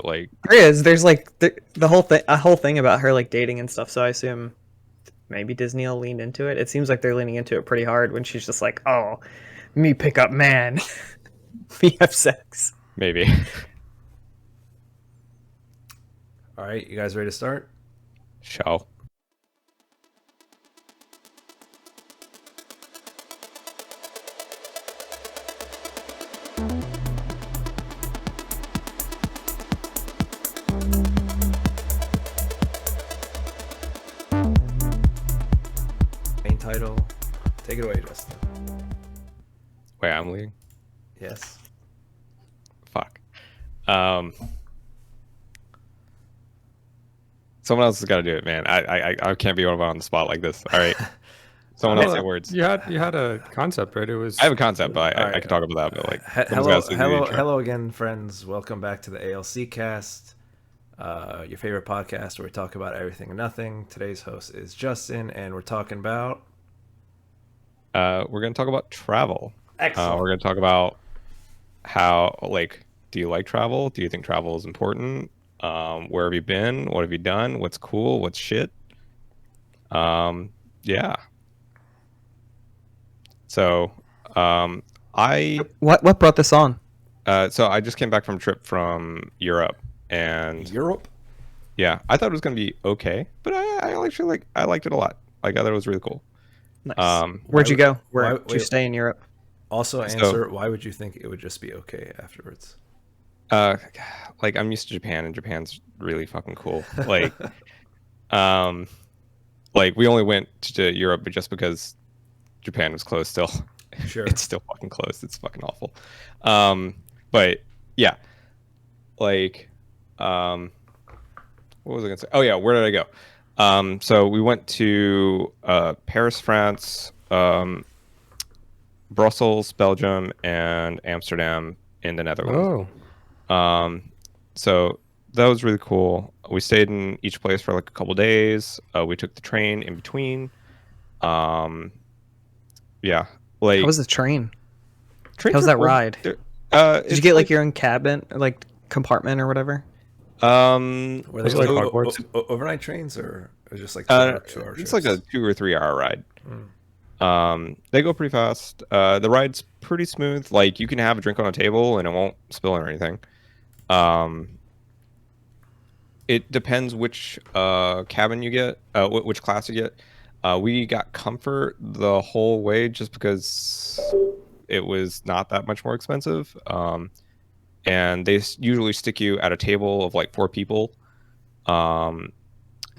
Like, There is. There's like the whole thing, a whole thing about her like dating and stuff. So I assume maybe Disney will lean into it. It seems like they're leaning into it pretty hard when she's just like, "Oh, me pick up man, me have sex." maybe. All right, you guys ready to start? Show. Main title. Take it away, Justin. Wait, I'm leading. Yes. Fuck. Someone else has got to do it, man. I can't be on the spot like this. All right. Someone else say words. You had a concept, right? It was. I have a concept, but All right. I can talk about that. But like, Hello again, friends. Welcome back to the ALCast, your favorite podcast where we talk about everything and nothing. Today's host is Justin, and we're talking about. We're gonna talk about travel. Excellent. We're gonna talk about how, like, do you like travel? Do you think travel is important? Where have you been? What have you done? What's cool? What's shit? Yeah. So, What brought this on? so I just came back from a trip from Europe, and Europe. yeah, I thought it was gonna be okay, but I actually I liked it a lot. Like, I thought it was really cool. Nice. Where'd you go? Where'd you wait. stay in Europe? Also, answer why would you think it would just be okay afterwards? Like, I'm used to Japan, and Japan's really fucking cool. Like, like, we only went to Europe just because Japan was closed still. Sure. It's still fucking closed. It's fucking awful. But yeah, like, what was I gonna say? Oh yeah, where did I go? So we went to Paris, France, Brussels, Belgium, and Amsterdam in the Netherlands. Oh, So that was really cool. We stayed in each place for like a couple days. We took the train in between. Yeah, like, How was the train? trains How's were that cool. ride? Did you get like your own cabin, or like compartment, or whatever? Um, Were Was they it like like Hogwarts? overnight trains, or it was just like 2 hour it's like a 2 or 3 hour ride. Mm. They go pretty fast. The ride's pretty smooth. Like, you can have a drink on a table and it won't spill or anything. It depends which cabin you get, which class you get. We got comfort the whole way just because it was not that much more expensive. And they usually stick you at a table of like 4 people. And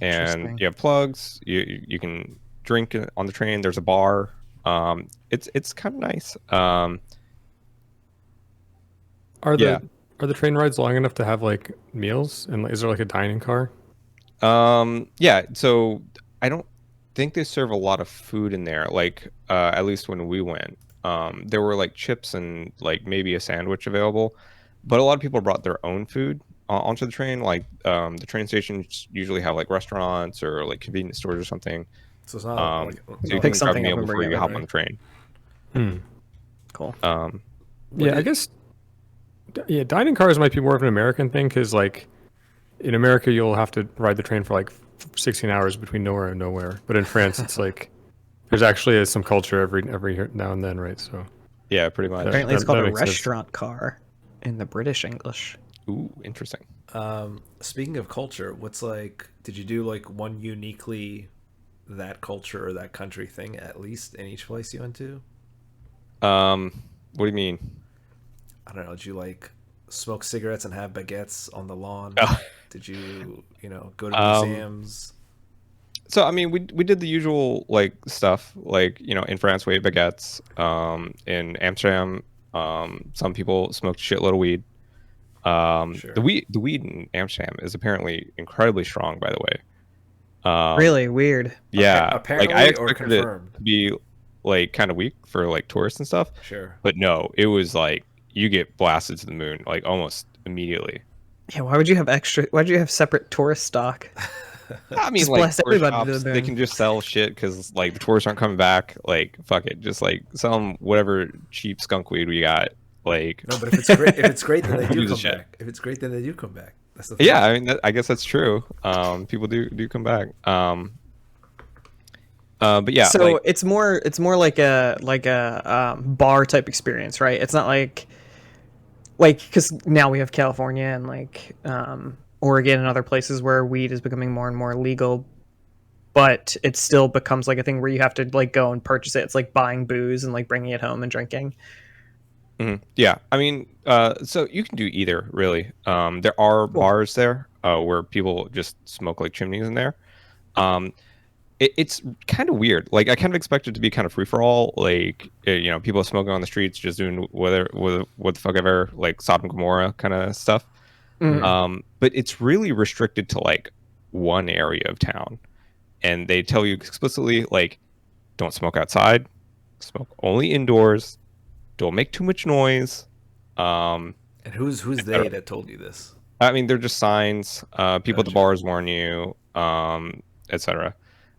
Interesting. you have plugs. You can drink on the train. There's a bar. It's kind of nice. are yeah. the train rides long enough to have like meals? And is there like a dining car? Yeah. So I don't think they serve a lot of food in there. Like, at least when we went, there were like chips and like maybe a sandwich available, but a lot of people brought their own food onto the train. Like, the train stations usually have like restaurants or like convenience stores or something. So it's not So you Pick can grab a something up meal and before bring it you with hop you. on the train. Cool. Yeah, I guess. Yeah, dining cars might be more of an American thing because, like, in America, you'll have to ride the train for like 16 hours between nowhere and nowhere. But in France, it's like there's actually some culture every now and then, right? So Yeah, pretty much. Apparently, it's that called a makes sense. restaurant car in the British English. Ooh, interesting. Speaking of culture, what's like? Did you do like one uniquely that culture or that country thing at least in each place you went to? What do you mean? I don't know. Did you like smoke cigarettes and have baguettes on the lawn? Oh. Did you go to museums? So I mean, we did the usual like stuff, like, in France we ate baguettes. In Amsterdam, some people smoked a shitload of weed. Sure. The weed in Amsterdam is apparently incredibly strong, by the way. Really weird. Yeah, Apparently, like, I or expected it confirmed? to be like kind of weak for like tourists and stuff, Sure. but no, it was like you get blasted to the moon like almost immediately. Yeah, why would you have extra? Why'd you have separate tourist stock? I mean, Just like, blast tourist everybody to shops, the they moon. can just sell shit because like the tourists aren't coming back. Like, fuck it, just like sell them whatever cheap skunk weed we got. Like, No, but if it's great, then they do Gives a come shit. back. If it's great, then they do come back. That's the thing. yeah, I mean, I guess that's true. People do come back. But yeah, So like, it's more like a bar type experience, right? It's not like because now we have California and like Oregon and other places where weed is becoming more and more legal, but it still becomes like a thing where you have to like go and purchase it. It's like buying booze and like bringing it home and drinking. yeah, I mean, so you can do either, really. There are Cool. bars there where people just smoke like chimneys in there. Um, it's kind of weird. Like, I kind of expect it to be kind of free for all. Like, people smoking on the streets, just doing what the fuck ever, like Sodom and Gomorrah kind of stuff. But it's really restricted to like one area of town, and they tell you explicitly, like, don't smoke outside, smoke only indoors, don't make too much noise. And who's they that told you this? I mean, they're just signs. People at the Gotcha. bars warn you, etc.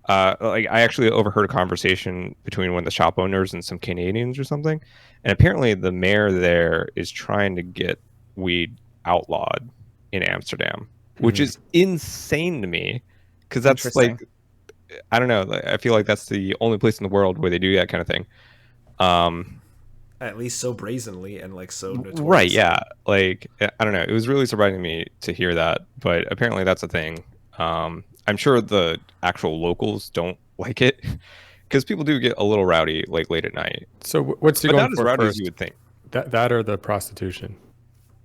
Like, I actually overheard a conversation between one of the shop owners and some Canadians or something, and apparently the mayor there is trying to get weed outlawed in Amsterdam, which is insane to me, because that's like, Interesting. I don't know. Like, I feel like that's the only place in the world where they do that kind of thing. At least so brazenly and like so notoriously. Right, yeah. Like, I don't know. It was really surprising to me to hear that, but apparently that's a thing. I'm sure the actual locals don't like it, because people do get a little rowdy like late at night. So what's he But going not as for rowdy as first? you would think. That or the prostitution?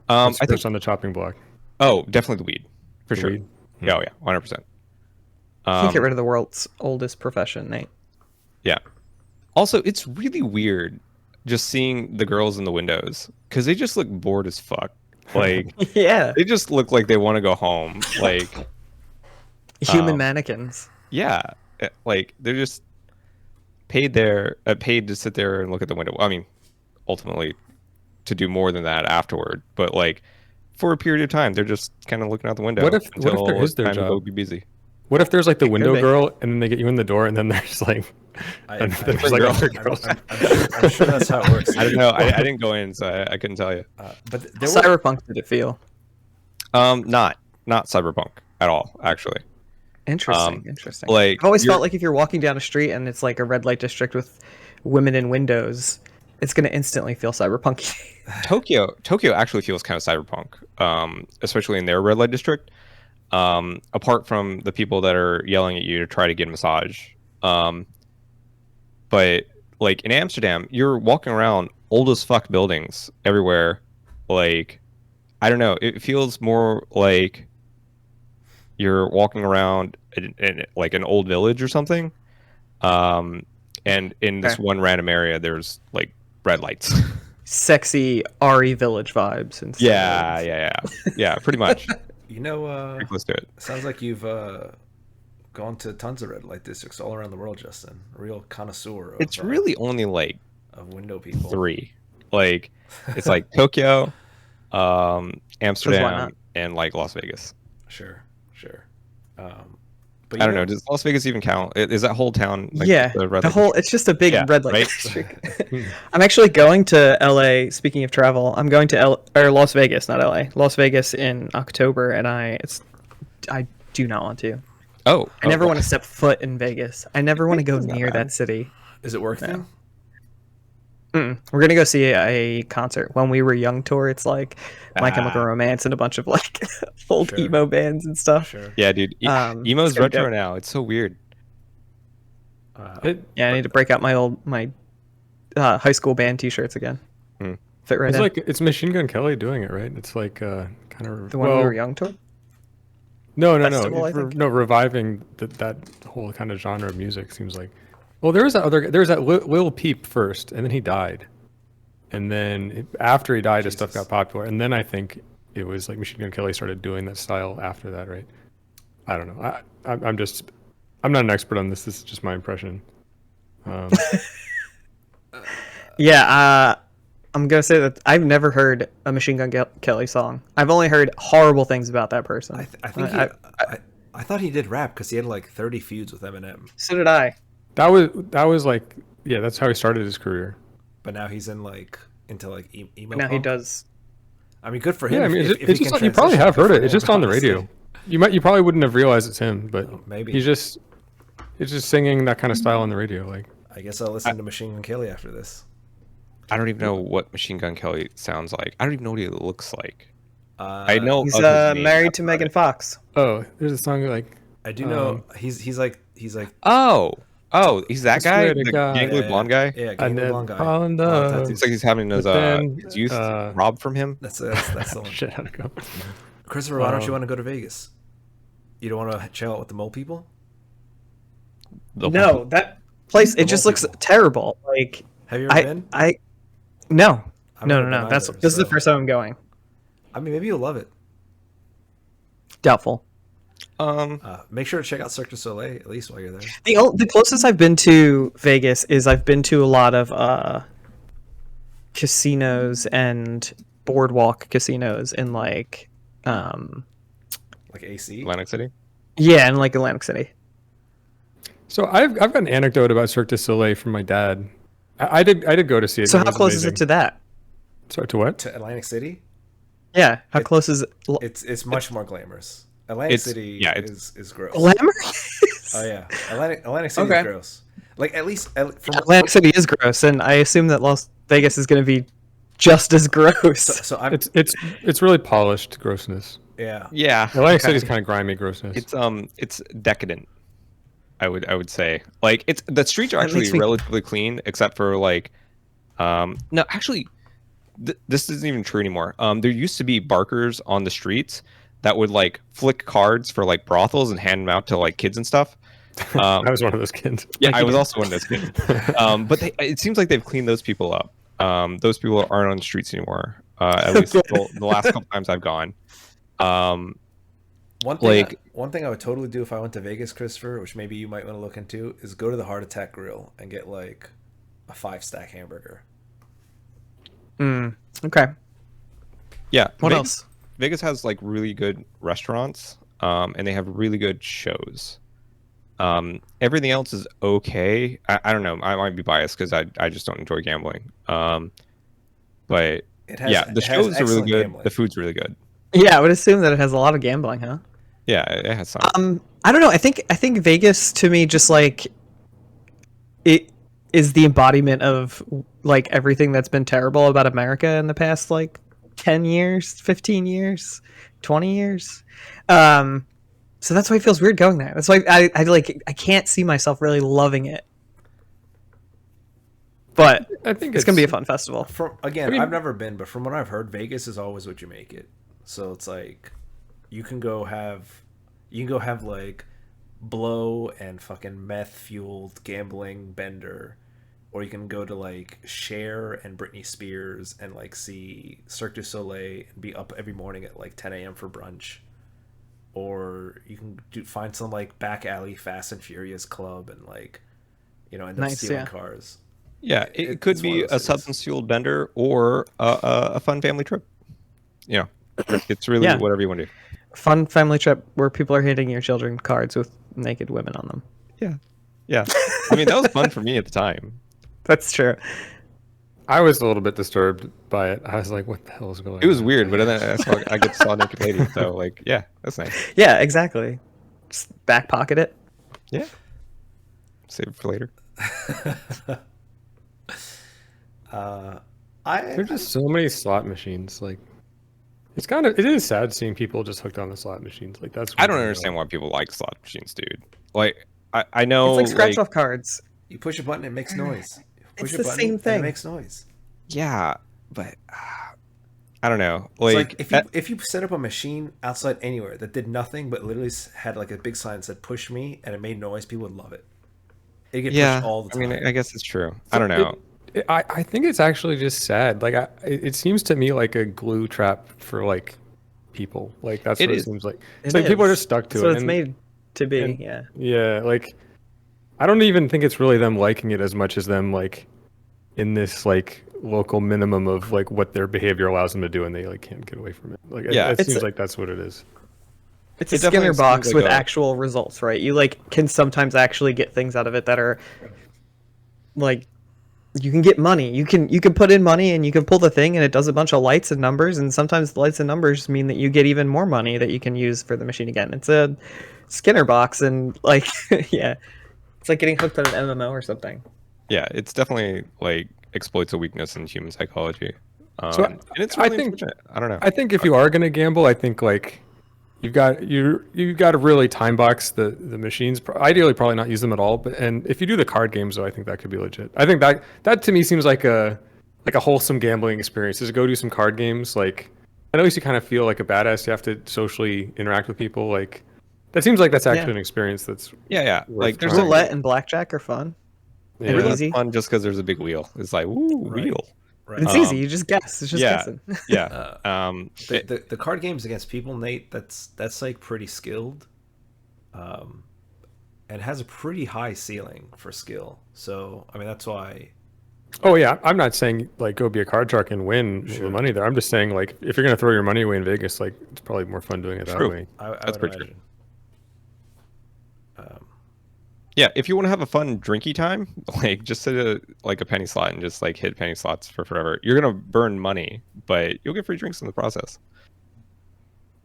I What's think, first on the chopping block? oh, definitely the weed, for The sure. weed? Yeah, oh yeah, 100%. Can't get rid of the world's oldest profession, Nate. Yeah. Also, it's really weird just seeing the girls in the windows, because they just look bored as fuck. Like, Yeah, they just look like they want to go home. Like, human mannequins. yeah, like they're just paid to sit there and look at the window. I mean, ultimately to do more than that afterward, but like for a period of time, they're just kind of looking out the window What if until there is it's their time to go job? be busy. What if there's like the It could window be. girl, and then they get you in the door, and then there's like, and then there's like girl. other girls. I'm sure that's how it works. I don't know. I didn't go in, so I couldn't tell you. But there were Cyberpunk did it feel? Not cyberpunk at all, actually. Interesting, interesting. Like, I've always you're- felt like if you're walking down a street and it's like a red light district with women in windows, it's gonna instantly feel cyberpunky. Tokyo actually feels kind of cyberpunk, especially in their red light district. Apart from the people that are yelling at you to try to get a massage. But like in Amsterdam, you're walking around old as fuck buildings everywhere. Like, I don't know, it feels more like you're walking around in like an old village or something. And in this Okay. one random area, there's like red lights. Sexy RE Village vibes and stuff. Yeah, pretty much. you know Pretty close to it. sounds like you've gone to tons of red light districts all around the world, Justin. A real connoisseur of, It's really only like of window people. 3. Like, it's like Tokyo, Amsterdam, not? and like Las Vegas. Sure. But I don't know. Does Las Vegas even count? Is that whole town? Like, Yeah, red the light whole district? it's just a big Yeah, red light right? district. I'm actually going to LA. Speaking of travel, I'm going to Las Vegas, not LA. Las Vegas in October, and I do not want to. Oh, I never want to step foot in Vegas. I never want to go Vegas is not near bad. that city. Is it worth it? We're gonna go see a concert. When We Were Young tour. It's like My Chemical Ah. Romance and a bunch of like old Sure. emo bands and stuff. Sure. Yeah, dude. It's Emo's gonna be retro dope. now. It's so weird. Yeah, I need to break out my high school band T-shirts again. Fit right It's in. like it's Machine Gun Kelly doing it, right? It's like kind of The When We Were Young tour. No, festival, I think. no, reviving that whole kind of genre of music seems like. Well, there was that Lil Peep first, and then he died, and then after he died, his stuff got popular, and then I think it was like Machine Gun Kelly started doing that style after that, right? I don't know. I'm not an expert on this. This is just my impression. Yeah, I'm gonna say that I've never heard a Machine Gun Kelly song. I've only heard horrible things about that person. I think I thought he did rap because he had like 30 feuds with Eminem, So did I. That was like, yeah, that's how he started his career. but now he's in like into like emo. Now he punk. does. I mean, good for him. Yeah, I mean, if it's he just can you probably transition, have good heard for it. It's him, just on the honestly. radio. You probably wouldn't have realized it's him, but Maybe he's just singing that kind of style on the radio. Like, I guess I'll listen to Machine Gun Kelly after this. I don't even know what Machine Gun Kelly sounds like. I don't even know what he looks like. Uh, I know He's of his name, married that's to about Megan it. Fox. oh, there's a song like, I do know he's like Oh, he's that I guy, swear to the God. gangly blonde guy. Yeah, I gangly never blonde guy. fall in Lot of love. tattoos. Looks like he's having his But then, his youth robbed from him. That's the one. shit, how'd it go? Christopher, why don't you want to go to Vegas? You don't want to chill out with the mole people? No, that place it just looks terrible. Like Have you ever been? No. I've No. never been This either, is the so- first time I'm going. I mean, maybe you'll love it. Doubtful. Make sure to check out Cirque du Soleil at least while you're there. The closest I've been to Vegas is I've been to a lot of casinos and boardwalk casinos in like Like AC. Atlantic City. yeah, in like Atlantic City. So I've got an anecdote about Cirque du Soleil from my dad. I did go to see it. So and how was close is amazing. it to that? Sorry, to what? To Atlantic City, Yeah, how close is it? it's much more glamorous. Atlantic City is gross. Glamorous? Oh yeah, Atlantic City Okay. is gross. Like at least from Atlantic City is gross, and I assume that Las Vegas is going to be just as gross. so I'm It's really polished grossness. yeah. Yeah, Atlantic City's kind of grimy grossness. it's decadent. I would say like it's the streets are That actually makes me- relatively clean except for like no actually this isn't even true anymore. There used to be barkers on the streets that would like flick cards for like brothels and hand them out to like kids and stuff. I was one of those kids. Yeah, I was also one of those kids. But it seems like they've cleaned those people up. Those people aren't on the streets anymore. At least the last couple times I've gone. One thing I would totally do if I went to Vegas, Christopher, which maybe you might want to look into, is go to the Heart Attack Grill and get like a 5-stack hamburger. Okay. Yeah. What Vegas, else? Vegas has like really good restaurants, and they have really good shows. Everything else is okay. I don't know. I might be biased because I just don't enjoy gambling. But the shows are really good. Gambling. The food's really good. Yeah, I would assume that it has a lot of gambling, huh? Yeah, it has some. I don't know. I think Vegas to me just like it is the embodiment of like everything that's been terrible about America in the past like 10 years, 15 years, 20 years. So that's why it feels weird going there. That's why I can't see myself really loving it. But I think it's gonna be a fun festival. I've never been, but from what I've heard, Vegas is always what you make it. So it's like you can go have like blow and fucking meth fueled gambling bender, or you can go to like Cher and Britney Spears and like see Cirque du Soleil and be up every morning at like 10 a.m. for brunch, or you can find some like back alley Fast and Furious club and like end up stealing cars. Yeah, it could it's be one of a those things. substance fueled bender or a fun family trip. You know, it's really whatever you want to do. Fun family trip where people are hitting your children cards with naked women on them. Yeah. I mean, that was fun for me at the time. That's true. I was a little bit disturbed by it. I was like, "What the hell is going on?" It was weird, but then I get saw naked lady, so like, yeah, that's nice. Yeah, exactly. Just back pocket it. Yeah. Save it for later. There's just so many slot machines. Like, it is sad seeing people just hooked on the slot machines. Like that's. I don't understand why people like slot machines, dude. Like, I know. It's like scratch off cards. You push a button, it makes noise. You push It's a the button, same and thing. it makes noise. Yeah, but I don't know. It's Like, if you set up a machine outside anywhere that did nothing but literally had like a big sign that said "push me" and it made noise, people would love it. It get pushed all the time. I mean, I guess it's true. I don't know. I think it's actually just sad. Like, it seems to me like a glue trap for like people. Like that's what it seems like. It's like people are just stuck to it. So it's made to be. Yeah. Yeah, like I don't even think it's really them liking it as much as them like in this like local minimum of like what their behavior allows them to do, and they like can't get away from it. Like it seems like that's what it is. It's It a Skinner definitely box seems with like actual results, right? You like can sometimes actually get things out of it that are like you can get money. You can put in money and you can pull the thing and it does a bunch of lights and numbers, and sometimes the lights and numbers mean that you get even more money that you can use for the machine again. It's a Skinner box, and like yeah, it's like getting hooked on an MMO or something. Yeah, it's definitely like exploits a weakness in human psychology. So And it's I really think unfortunate. I don't know. I think if you are gonna gamble, I think like you've got to really time box the machines. Ideally, probably not use them at all. But and if you do the card games, though, I think that could be legit. I think that to me seems like a wholesome gambling experience. Is go do some card games. Like I know you kind of feel like a badass. You have to socially interact with people. Like that seems like that's actually Yeah. an experience that's Yeah. worth Like there's trying. Roulette and blackjack are fun. Yeah. and Roulette's easy. fun just because there's a big wheel. It's like woo Right. wheel. Right. It's easy. You just guess. It's just yeah. guessing. Yeah. The card games against people, Nate, that's like pretty skilled, and has a pretty high ceiling for skill. So I mean that's why. Oh yeah, I'm not saying like go be a card shark and win the money there. I'm just saying like if you're gonna throw your money away in Vegas, like it's probably more fun doing it that True. way. I That's would pretty true. imagine. Yeah, if you want to have a fun drinky time, like just sit a penny slot and just like hit penny slots for forever. You're gonna burn money, but you'll get free drinks in the process.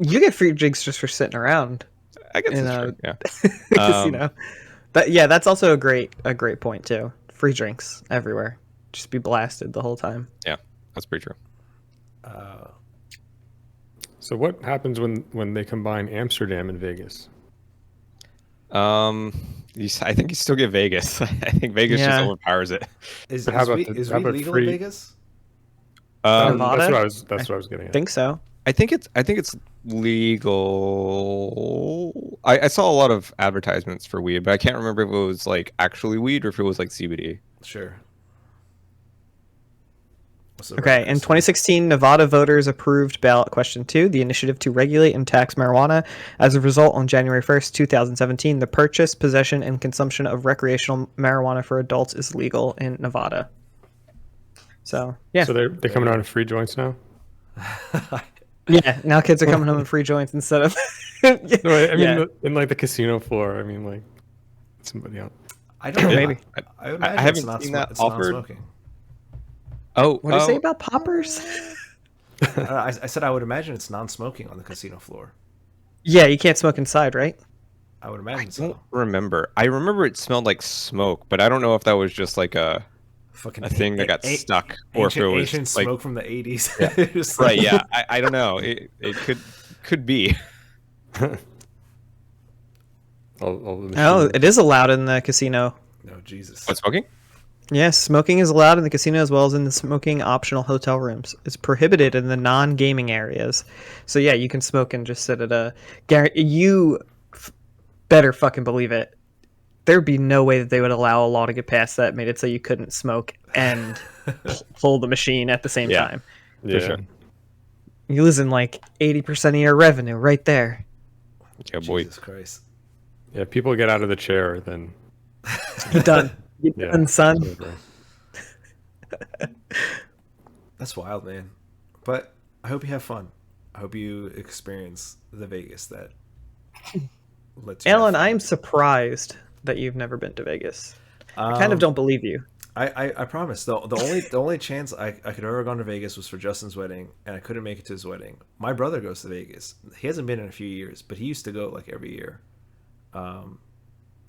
You get free drinks just for sitting around. I guess And, that's true. Yeah. Casino. That's also a great point too. Free drinks everywhere. Just be blasted the whole time. Yeah, that's pretty true. So what happens when they combine Amsterdam and Vegas? I think you still get Vegas. I think Vegas just Yeah. overpowers it. Is But how about weed how about legal free- in Vegas? Nevada? That's what I was getting I at. think so. I think it's legal. I saw a lot of advertisements for weed, but I can't remember if it was like actually weed or if it was like CBD. Sure. Okay, in 2016, Nevada voters approved ballot question 2, the initiative to regulate and tax marijuana. As a result, on January 1st, 2017, the purchase, possession, and consumption of recreational marijuana for adults is legal in Nevada. So, yeah. So they're coming out of free joints now. Yeah, now kids are coming home with free joints instead of... No, I mean Yeah. in like the casino floor. I mean like somebody else. I don't Maybe. I would imagine haven't it's not seen that it's offered. non-smoking. Oh, What did you say about poppers? I said I would imagine it's non-smoking on the casino floor. Yeah, you can't smoke inside, right? I would I imagine don't so. remember. I remember it smelled like smoke, but I don't know if that was just like a Fucking thing that got stuck, or if it was ancient like smoke from the 80s. right. Yeah, I don't know. It could be. All the Oh, machines. it is allowed in the casino. No, Jesus. What, smoking? Yes, smoking is allowed in the casino as well as in the smoking optional hotel rooms. It's prohibited in the non-gaming areas. So yeah, you can smoke and just sit at a... better fucking believe it. There'd be no way that they would allow a law to get passed that made it so you couldn't smoke and pull the machine at the same Yeah. time. Yeah. sure. You're losing like 80% of your revenue right there. Yeah, boy. Jesus Christ. Yeah, people get out of the chair, then You're done. You're yeah. done, son. it's over. That's wild, man. But I hope you have fun. I hope you experience the Vegas that lets you have Alan, fun. I'm surprised that you've never been to Vegas. I kind of Um, don't believe you. I promise. The only chance I could ever gone to Vegas was for Justin's wedding, and I couldn't make it to his wedding. My brother goes to Vegas. He hasn't been in a few years, but he used to go like every year.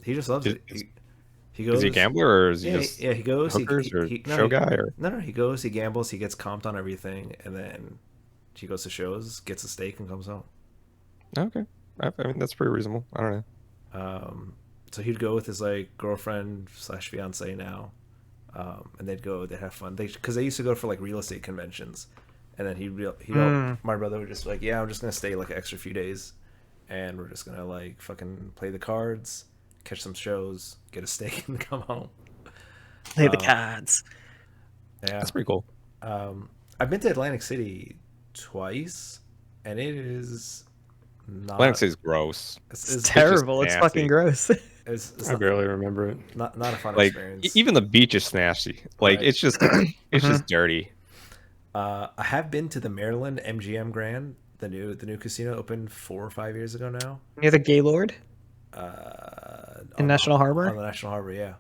He just loves it. He goes. Is he a gambler or is he Yeah, just he goes. hookers or no, show guy or? No, he goes. He gambles. He gets comped on everything, and then he goes to shows, gets a steak, and comes home. Okay, I mean that's pretty reasonable. I don't know. So he'd go with his like girlfriend / fiance now, and they'd go. They'd have fun. Because they used to go for like real estate conventions, and then my brother would just be like, yeah, I'm just gonna stay like an extra few days, and we're just gonna like fucking play the cards, catch some shows, get a steak, and come home. Play the cards. Yeah, That's pretty cool. I've been to Atlantic City twice, and it is not. Atlantic City's gross. It's just terrible. It's nasty. fucking gross. It's I barely remember it. not a fun Like experience. even the beach is nasty. Like Right. it's just dirty. I have been to the Maryland MGM Grand, the new casino opened 4 or 5 years ago now. Near the Gaylord On in National Harbor. On the National Harbor, yeah.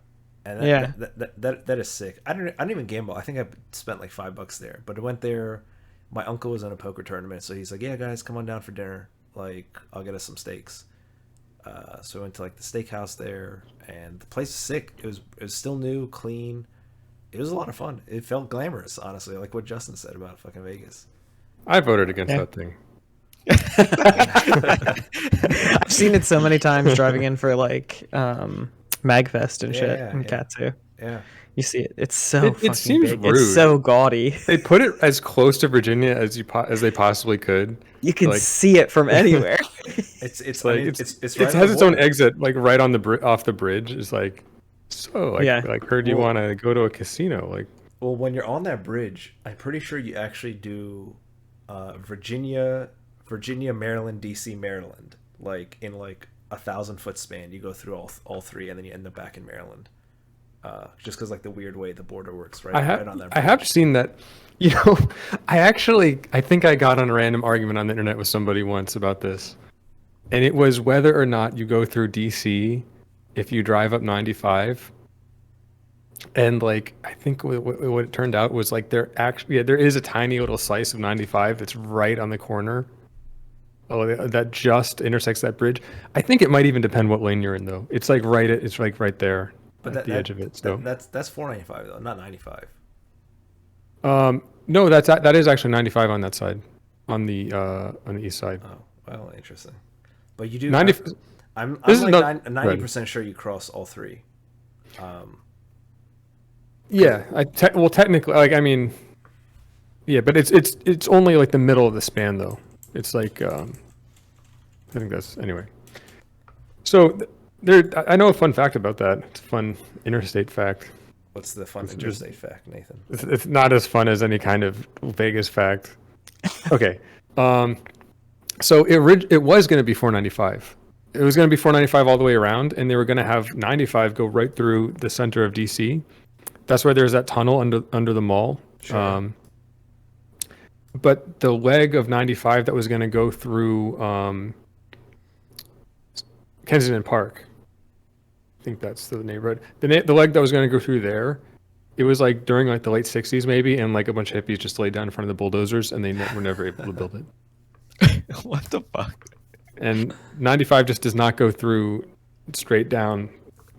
And Yeah. that is sick. I don't even gamble. I think I spent like $5 there, but I went there. My uncle was in a poker tournament, so he's like, "Yeah, guys, come on down for dinner. Like, I'll get us some steaks." So I went to like the steakhouse there, and the place was sick. It was still new, clean. It was a lot of fun. It felt glamorous, honestly, like what Justin said about fucking Vegas. I voted against Yeah. that thing. I've seen it so many times driving in for like Magfest and shit Yeah, in yeah. Katsu. Yeah, You see it. It's so It fucking seems big. rude. It's so gaudy. They put it as close to Virginia as they possibly could. You can Like- see it from anywhere. it's Like I mean, it's it's it right on has the its own border. exit, like right on the off the bridge. It's like, so like Yeah. like heard you Well- want to go to a casino. Like, Well, when you're on that bridge, I'm pretty sure you actually do Virginia, Maryland, DC, Maryland, like in like 1,000-foot span. You go through all three, and then you end up back in Maryland. Just because like the weird way the border works, right? Right on that I have bridge. seen that. You know, I think I got on a random argument on the internet with somebody once about this, and it was whether or not you go through DC if you drive up 95. And like, I think what it turned out was like there is a tiny little slice of 95 that's right on the corner. Oh, that just intersects that bridge. I think it might even depend what lane you're in, though. It's like it's like right there at the edge of it. So that's 495 though, not 95. no, that is actually 95 on that side, on the east side. Oh, well, interesting. But you do. 90. I'm This is like not- 90% sure you cross all three. Yeah, well, technically, like I mean, yeah, but it's only like the middle of the span though. It's like I think that's anyway. So I know a fun fact about that. It's a fun interstate fact. What's the fun interstate fact, Nathan? It's not as fun as any kind of Vegas fact. Okay, so it was going to be 495. It was going to be 495 all the way around, and they were going to have 95 go right through the center of DC. That's why there's that tunnel under the mall. Sure. But the leg of 95 that was going to go through Kensington Park, I think that's the neighborhood. The leg that was going to go through there, it was like during like the late 60s maybe, and like a bunch of hippies just laid down in front of the bulldozers, and they were never able to build it. What the fuck? And 95 just does not go through straight down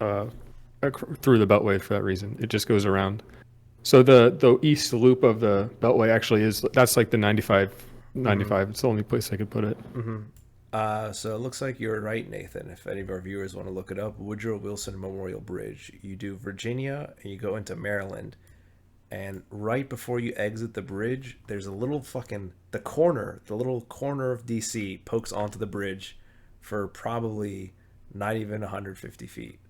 through the Beltway for that reason. It just goes around. So the east loop of the Beltway actually that's like the 95. It's the only place I could put it. So it looks like you're right, Nathan. If any of our viewers want to look it up, Woodrow Wilson Memorial Bridge. You do Virginia and you go into Maryland, and right before you exit the bridge, there's a little the little corner of DC pokes onto the bridge for probably not even 150 feet.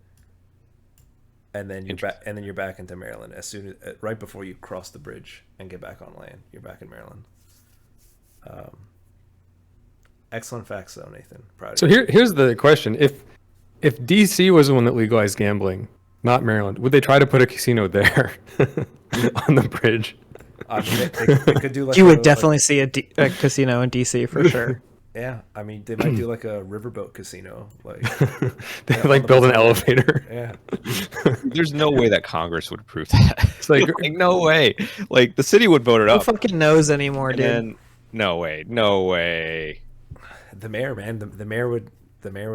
And then you're back into Maryland as soon as right before you cross the bridge and get back on land. You're back in Maryland. Excellent facts, though, Nathan. Proud So of you. here's the question: If DC was the one that legalized gambling, not Maryland, would they try to put a casino there on the bridge? I mean, they could do like You would definitely see a casino in DC for sure. Yeah, I mean, they might do like a riverboat casino, like They on like the build an Pacific. elevator. Yeah, There's no way that Congress would approve that. It's like Like, no way. Like the city would vote it Who up. fucking knows anymore, And dude? then, no way. the mayor, man, the mayor would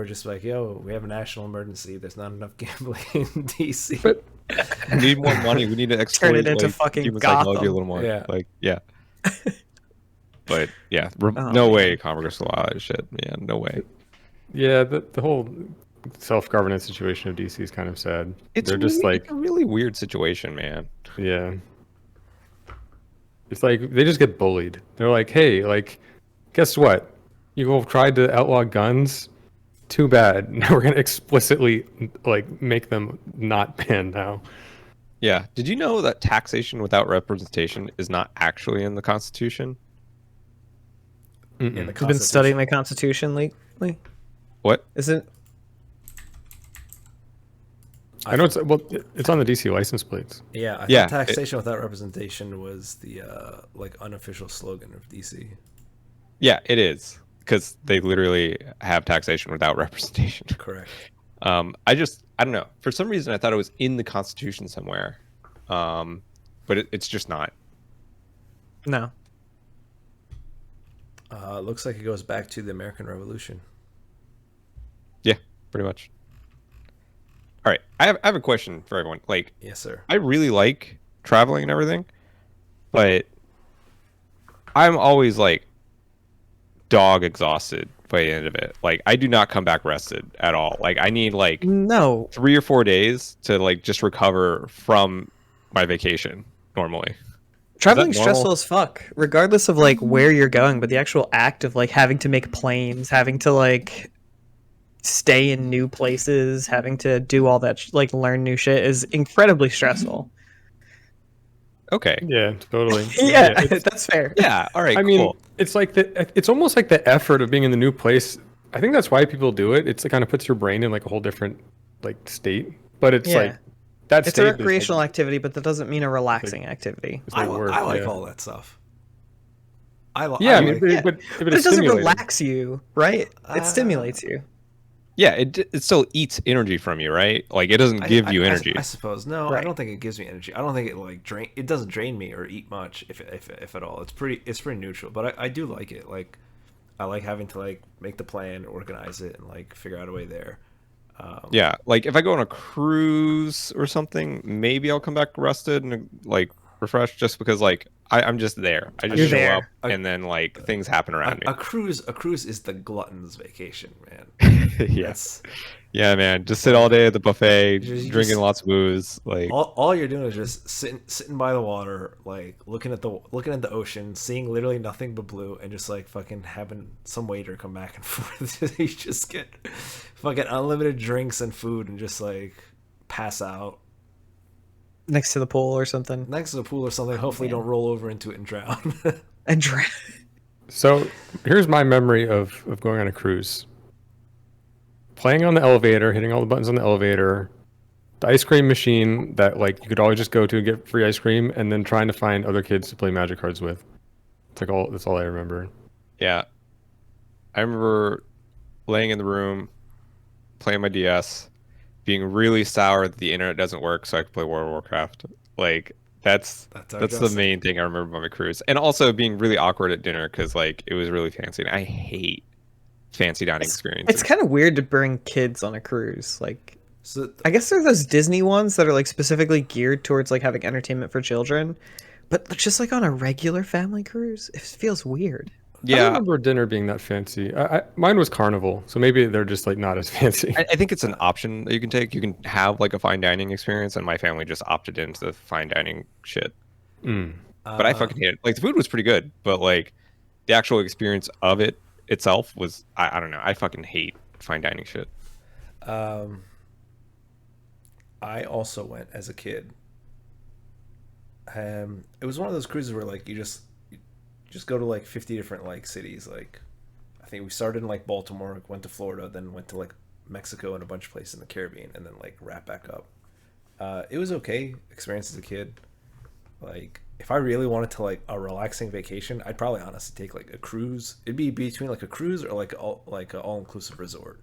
just be like, yo, we have a national emergency. There's not enough gambling in DC. But We need more money. We need to exploit it into like, fucking human psychology a Gotham. little more. Yeah. Like, yeah. But yeah, Oh, no man. way Congress will allow that shit. Yeah, no way. yeah, the whole self-governance situation of DC is kind of sad. They're just really, like, it's a really weird situation, man. yeah. It's like they just get bullied. They're like, hey, like, guess what? You all tried to outlaw guns. Too bad. Now we're gonna explicitly like make them not banned now. Yeah. Did you know that taxation without representation is not actually in the Constitution? In the You've been Constitution. studying the Constitution lately? What? Isn't I know it's on the DC license plates. Yeah, I Yeah, thought taxation without representation was the like unofficial slogan of DC. Yeah, it is. Because they literally have taxation without representation. Correct. I don't know. For some reason, I thought it was in the Constitution somewhere, but it's just not. No. Looks like it goes back to the American Revolution. Yeah, pretty much. All right, I have a question for everyone. Like, Yes, sir. I really like traveling and everything, but I'm always like dog exhausted by the end of it. Like, I do not come back rested at all. Like, I need like No. 3 or 4 days to like just recover from my vacation normally. Traveling's normal? stressful as fuck, regardless of like where you're going, but the actual act of like having to make planes, having to like stay in new places, having to do all that like learn new shit is incredibly stressful. Okay. Yeah, totally. Yeah, it's, that's fair. Yeah. All right. I Cool. mean, it's like it's almost like the effort of being in the new place. I think that's why people do it. It kind of puts your brain in like a whole different like state. But it's Yeah. like that It's state a is, like, recreational activity, but that doesn't mean a relaxing activity. it's like work, I like yeah. all that stuff. Yeah, I I mean, like- but, Yeah. but, But but it it's doesn't stimulating. relax you, right? It stimulates you. Yeah. It still eats energy from you, right? Like, it doesn't give you energy. I suppose no. I Right. don't think it gives me energy. I don't think it like drain. It doesn't drain me or eat much, if at all. It's pretty neutral. But I do like it. Like I like having to like make the plan, organize it, and like figure out a way there. Yeah, like if I go on a cruise or something, maybe I'll come back rested and like refreshed, just because like I'm just there. I just You're show there. up and then like things happen around A cruise is the glutton's vacation, man. me. Yeah, That's yeah, man. Just sit all day at the buffet, You drinking just- lots of booze. Like, all you're doing is just sitting by the water, like looking at the ocean, seeing literally nothing but blue, and just like fucking having some waiter come back and forth. You just get fucking unlimited drinks and food and just like pass out Next to the pool or something. next to the pool or something. Hopefully, man. don't roll over into it and drown. And So here's my memory of going on a cruise. Playing on the elevator, hitting all the buttons on the elevator, the ice cream machine that like you could always just go to and get free ice cream, and then trying to find other kids to play magic cards with. It's like that's all I remember. yeah, I remember laying in the room, playing my DS, being really sour that the internet doesn't work, so I could play World of Warcraft. Like, that's our the Justin. main thing I remember about my cruise, and also being really awkward at dinner because like it was really fancy, and I hate fancy dining experiences. it's kind of weird to bring kids on a cruise. Like, So I guess there are those Disney ones that are like specifically geared towards like having entertainment for children, but just like on a regular family cruise, it feels weird. I don't Yeah, remember dinner being that fancy. Mine was Carnival, so maybe they're just like not as fancy. I think it's an option that you can take. You can have like a fine dining experience, and my family just opted into the fine dining shit. Mm. But I fucking hate it. Like, the food was pretty good, but like the actual experience of it itself was I don't know. I fucking hate fine dining shit. I also went as a kid. It was one of those cruises where like you just go to like 50 different like cities. Like I think we started in like Baltimore, went to Florida, then went to like Mexico and a bunch of places in the Caribbean, and then like wrap back up. It was okay experience as a kid. Like if I really wanted to like a relaxing vacation, I'd probably honestly take like a cruise. It'd be between like a cruise or like an all inclusive resort.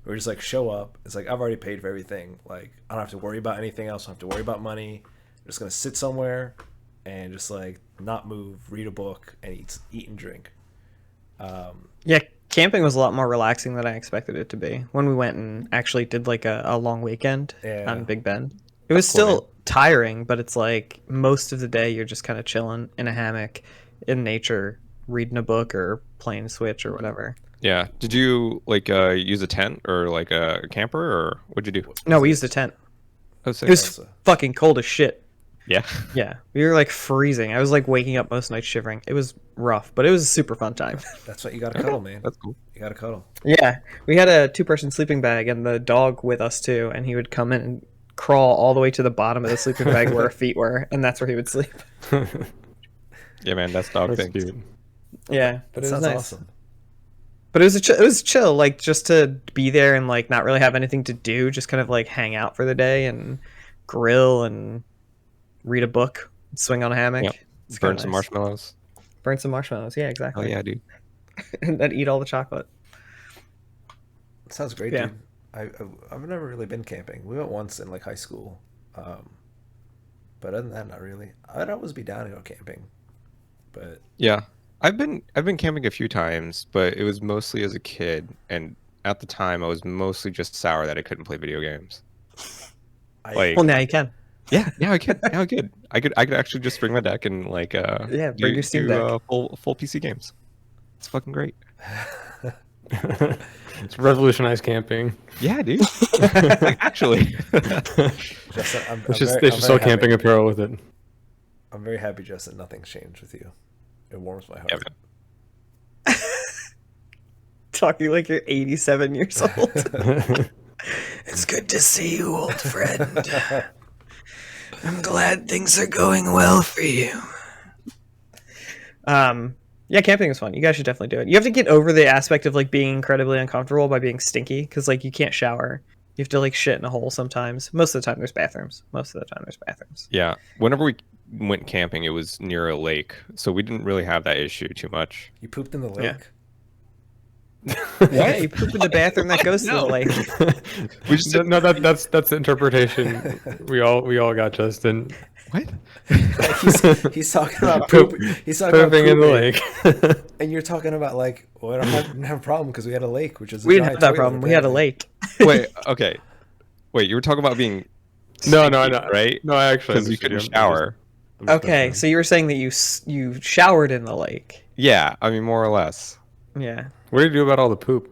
Where we just like show up. It's like I've already paid for everything. Like I don't have to worry about anything else. I don't have to worry about money. I'm just gonna sit somewhere and just like not move, read a book, and eat and drink. Yeah, camping was a lot more relaxing than I expected it to be. When we went and actually did like a long weekend Yeah. on Big Bend, it was still tiring, but it's like most of the day you're just kind of chilling in a hammock in nature, reading a book or playing Switch or whatever. Yeah. Did you like use a tent or like a camper, or what'd you do? No, we used a tent. Oh, sick. It was Also- fucking cold as shit. Yeah. Yeah, we were like freezing. I was like waking up most nights shivering. It was rough, but it was a super fun time. That's what you gotta cuddle, man. That's cool. You gotta cuddle. Yeah, we had a 2-person sleeping bag and the dog with us too, and he would come in and crawl all the way to the bottom of the sleeping bag where our feet were, and that's where he would sleep. Yeah, man. That's dog That's thing. cute. Yeah, but That it was sounds nice. awesome. But it was chill, like just to be there and like not really have anything to do, just kind of like hang out for the day and grill and read a book, swing on a hammock. Yep. It's Burn kinda some nice. marshmallows. Burn some marshmallows. Yeah, Oh exactly. yeah, dude. And then eat all the chocolate. Sounds great, Yeah. dude. I've never really been camping. We went once in like high school, but other than that, not really. I'd always be down to go camping, but Yeah. I've been camping a few times, but it was mostly as a kid, and at the time I was mostly just sour that I couldn't play video games. I Like, Well, now you can. yeah, yeah, I could. Yeah, I could. I could actually just bring my deck and like Yeah, bring your Steam Deck. full PC games. It's fucking great. It's revolutionized camping. Yeah, dude. Like actually. Justin, They should sell camping apparel with it. I'm very happy, Justin. Nothing's changed with you. It warms my heart. Yeah, man. Talking like you're 87 years old. It's good to see you, old friend. I'm glad things are going well for you. Yeah, camping is fun. You guys should definitely do it. You have to get over the aspect of like being incredibly uncomfortable by being stinky, because like you can't shower. You have to like shit in a hole sometimes. Most of the time there's bathrooms. Yeah. Whenever we went camping, it was near a lake, so we didn't really have that issue too much. You pooped in the lake. Yeah. Yeah, you poop in the bathroom that goes to the lake. We just No, that's the interpretation we all got, Justin. what? He's talking about poop. He's talking about Pooping in the pooping. lake. And you're talking about like, well, didn't have a problem because we had a lake, which is a We didn't giant have that toilet, problem. We had a apparently. lake. Wait, okay. Wait, you were talking about being No, stinky, I know. right? No, I actually Because you understood couldn't I'm shower. I'm just Okay, messing. so you were saying that you showered in the lake. Yeah, I mean more or less. Yeah. What do you do about all the poop?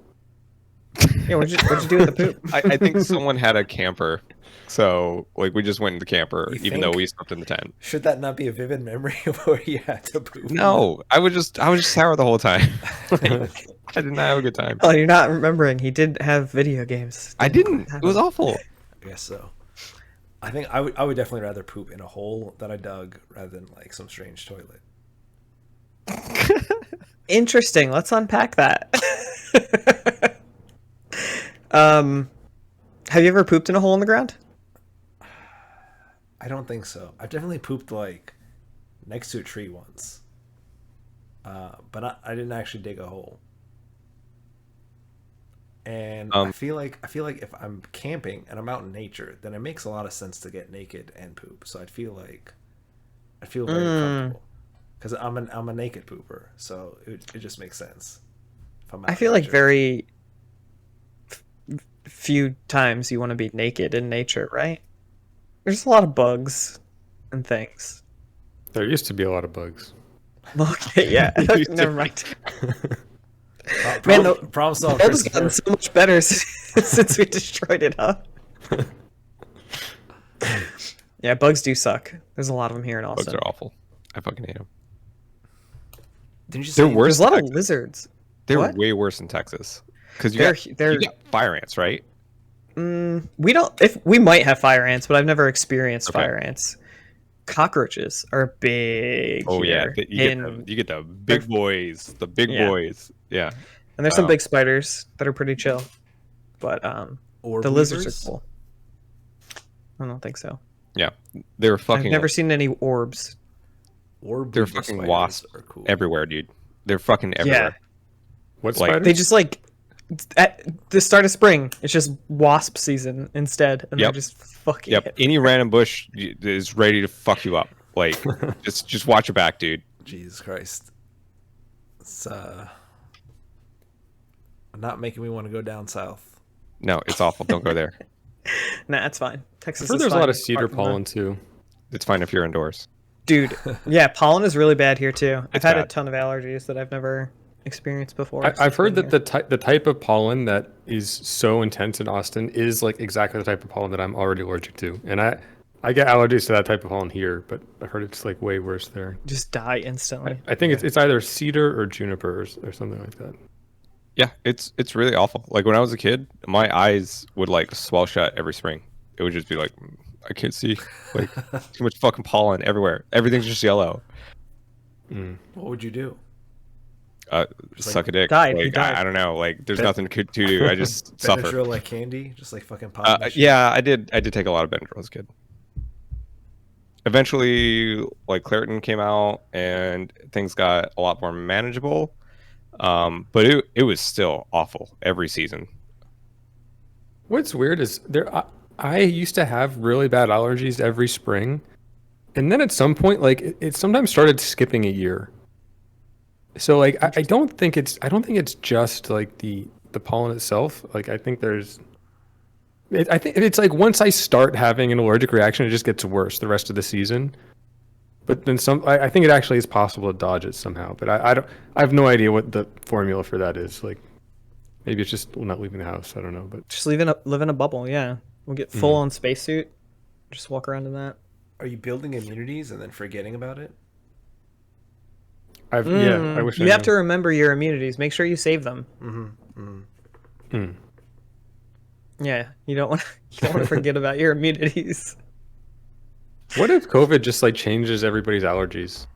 Yeah, what'd you do with the poop? I think someone had a camper, so like we just went in the camper, You even though think? we slept in the tent. Should that not be a vivid memory of where you had to poop? No, I was just sour the whole time. Like, I did not have a good time. Oh, you're not remembering. He did have video games. I didn't. It was awful. I guess so. I think I would definitely rather poop in a hole that I dug rather than like some strange toilet. Interesting. Let's unpack that. Have you ever pooped in a hole in the ground? I don't think so. I've definitely pooped like next to a tree once, but I didn't actually dig a hole. And I feel like if I'm camping and I'm out in nature, then it makes a lot of sense to get naked and poop. So I feel very comfortable because I'm a naked pooper, so it just makes sense. If I'm out I in feel like nature. very few times you want to be naked in nature, right? There's a lot of bugs and things. There used to be a lot of bugs. Okay, yeah. Never mind. Problem, Man, the problem solved. world has gotten so much better since we destroyed it, huh? Yeah, bugs do suck. There's a lot of them here in Bugs Austin. are awful. I fucking hate them. Didn't you They're say worse. There's a lot in of Texas. lizards. They're What? way worse in Texas because They're you got fire ants, right? we don't. If we might have fire ants, but I've never experienced Okay. fire ants. Cockroaches are big. Oh yeah, here you get the big boys, the big Yeah. boys. Yeah, and there's some Oh. big spiders that are pretty chill, but orb the lizards weavers? are cool. I don't think so. yeah. They're fucking. I've never seen any orbs. Orb They're weaver fucking spiders wasps are cool. everywhere, dude. They're fucking everywhere. What Like, spider? They just like at the start of spring, it's just wasp season instead, and Yep. they're just fucking. Yep. Any random bush is ready to fuck you up. Like, just watch your back, dude. Jesus Christ. It's not making me want to go down south. No, it's awful. Don't go there. Nah, it's fine. I've Texas. heard is there's a fine lot of apart cedar from the- pollen too. It's fine if you're indoors. Dude, yeah, pollen is really bad here too. I've It's had a bad. ton of allergies that I've never experienced before. I've heard since that being the type of pollen that is so intense in Austin is like exactly the type of pollen that I'm already allergic to, and I get allergies to that type of pollen here, but I heard it's like way worse there. here. Just die instantly. I think it's either cedar or juniper or something like that. Yeah, it's really awful. Like when I was a kid, my eyes would like swell shut every spring. It would just be like, I can't see. Like too much fucking pollen everywhere. Everything's just yellow. What would you do? Suck a dick. died. He Like, died. I don't know. Like there's nothing to do. I just suffer. Benadryl like candy? Just like fucking pop that shit? Yeah, I did take a lot of Benadryl as a kid. Eventually, like Claritin came out and things got a lot more manageable. But it was still awful every season. What's weird is I used to have really bad allergies every spring, and then at some point, like it sometimes started skipping a year. So like I don't think it's just like the pollen itself. Like I think I think it's like once I start having an allergic reaction, it just gets worse the rest of the season. But then I think it actually is possible to dodge it somehow. But I don't I have no idea what the formula for that is. Like maybe it's just not leaving the house. I don't know. But Just live in a bubble. Yeah, we'll get full on spacesuit. Just walk around in that. Are you building immunities and then forgetting about it? I wish I You have knew. to remember your immunities. Make sure you save them. Yeah, you don't want to forget about your immunities. What if COVID just like changes everybody's allergies?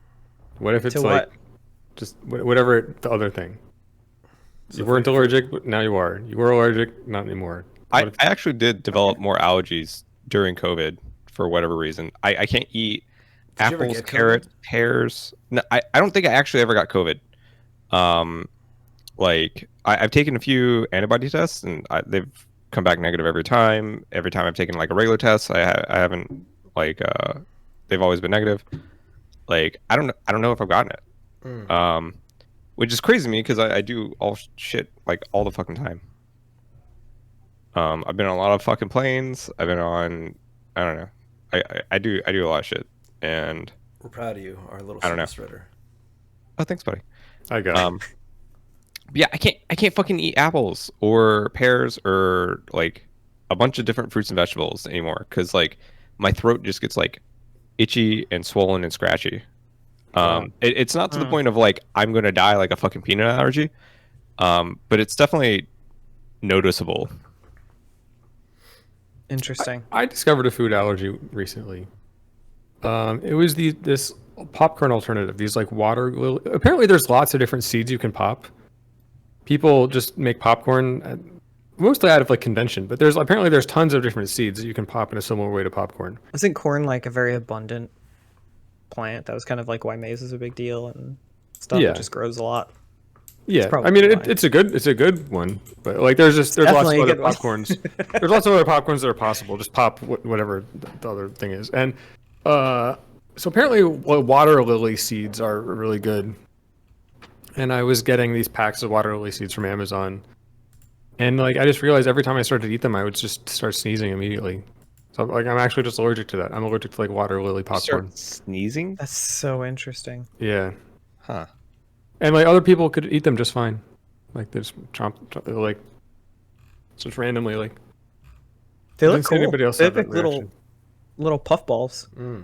What if it's To like what? just whatever the other thing? You weren't allergic, but now you are. You were allergic, not anymore. I What if- actually did develop more allergies during COVID for whatever reason. I can't eat Did you ever apples, get COVID? carrots, pears. No, I don't think I actually ever got COVID. Like I've taken a few antibody tests and they've come back negative every time. Every time I've taken like a regular test, I haven't like they've always been negative. Like I don't know if I've gotten it. Which is crazy to me because I do all shit like all the fucking time. I've been on a lot of fucking planes. I've been on I don't know. I do a lot of shit and We're proud of you, our little I don't know. super spreader. oh thanks buddy. I got it. Yeah, I can't fucking eat apples or pears or like a bunch of different fruits and vegetables anymore because like my throat just gets like itchy and swollen and scratchy. It's not to the point of like I'm gonna die like a fucking peanut allergy, but it's definitely noticeable. Interesting. I discovered a food allergy recently. It was this popcorn alternative. These like apparently there's lots of different seeds you can pop. People just make popcorn mostly out of like convention, but there's tons of different seeds that you can pop in a similar way to popcorn. Isn't corn like a very abundant plant? That was kind of like why maize is a big deal and stuff. Yeah. It just grows a lot. Yeah, probably I mean why. it's a good one, but like there's lots of definitely a other good one. popcorns. There's lots of other popcorns that are possible. Just pop whatever the other thing is, and so apparently water lily seeds are really good. And I was getting these packs of water lily seeds from Amazon, and like I just realized every time I started to eat them, I would just start sneezing immediately. So like I'm actually just allergic to that. I'm allergic to like water lily popcorn. Start sneezing? That's so interesting. Yeah. Huh. And like other people could eat them just fine, like they just chomp like just randomly like. They I look didn't see cool. anybody else They have look like that little reaction. puff balls. Yeah,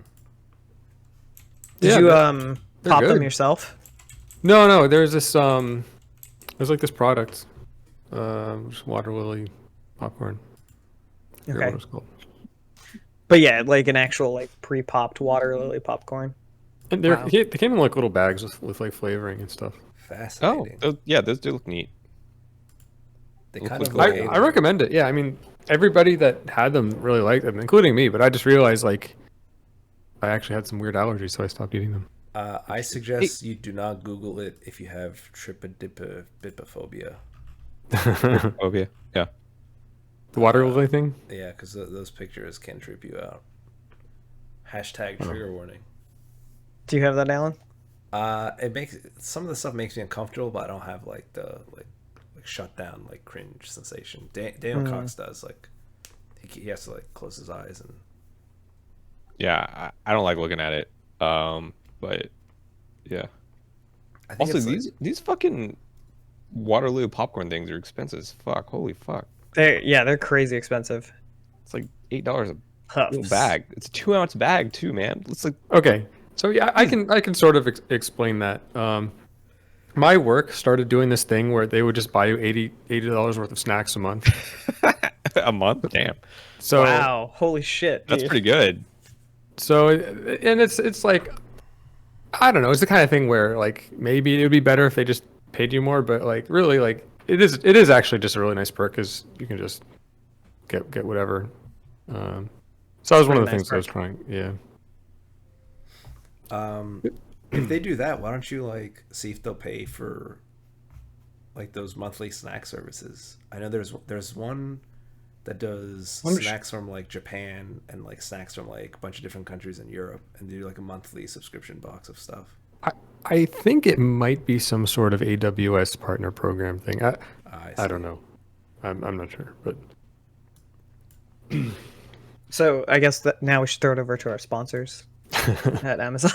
Did you they're pop them good. yourself? No, there's like this product, just water lily popcorn. I forget Okay. what it's called. But yeah, like an actual like pre-popped water lily popcorn. And Wow. they came in like little bags with like flavoring and stuff. Oh, Fascinating. those do look neat. They Look kind like of little- look I recommend it. Yeah, I mean everybody that had them really liked them, including me. But I just realized like I actually had some weird allergies, so I stopped eating them. I suggest you do not Google it if you have trypodipophobia. Phobia. Yeah. The water lily thing. Yeah, because those pictures can trip you out. Hashtag trigger warning. Do you have that, Alan? It makes some of the stuff makes me uncomfortable, but I don't have like the like shut down like cringe sensation. Daniel Cox does like he has to like close his eyes and Yeah, I don't like looking at it. But yeah. I think Also, it's these fucking Waterloo popcorn things are expensive as fuck. Holy fuck. They're crazy expensive. It's like $8 a Huffs. little bag. It's a 2-ounce bag too, man. It's like Okay, so yeah, I can sort of explain that. My work started doing this thing where they would just buy you $80 worth of snacks a month. a month. Damn, So Wow, holy shit! that's dude. pretty good. So and it's like I don't know. It's the kind of thing where like maybe it would be better if they just paid you more, but like really like it is actually just a really nice perk because you can just get whatever. So that was one of the Pretty things nice I was trying. Yeah. if they do that, why don't you like see if they'll pay for like those monthly snack services? I know there's one that does Wonder- snacks from like Japan and like snacks from like a bunch of different countries in Europe, and they do like a monthly subscription box of stuff. I think it might be some sort of AWS partner program thing. I don't know. I'm not sure, but So I guess that now we should throw it over to our sponsors at Amazon.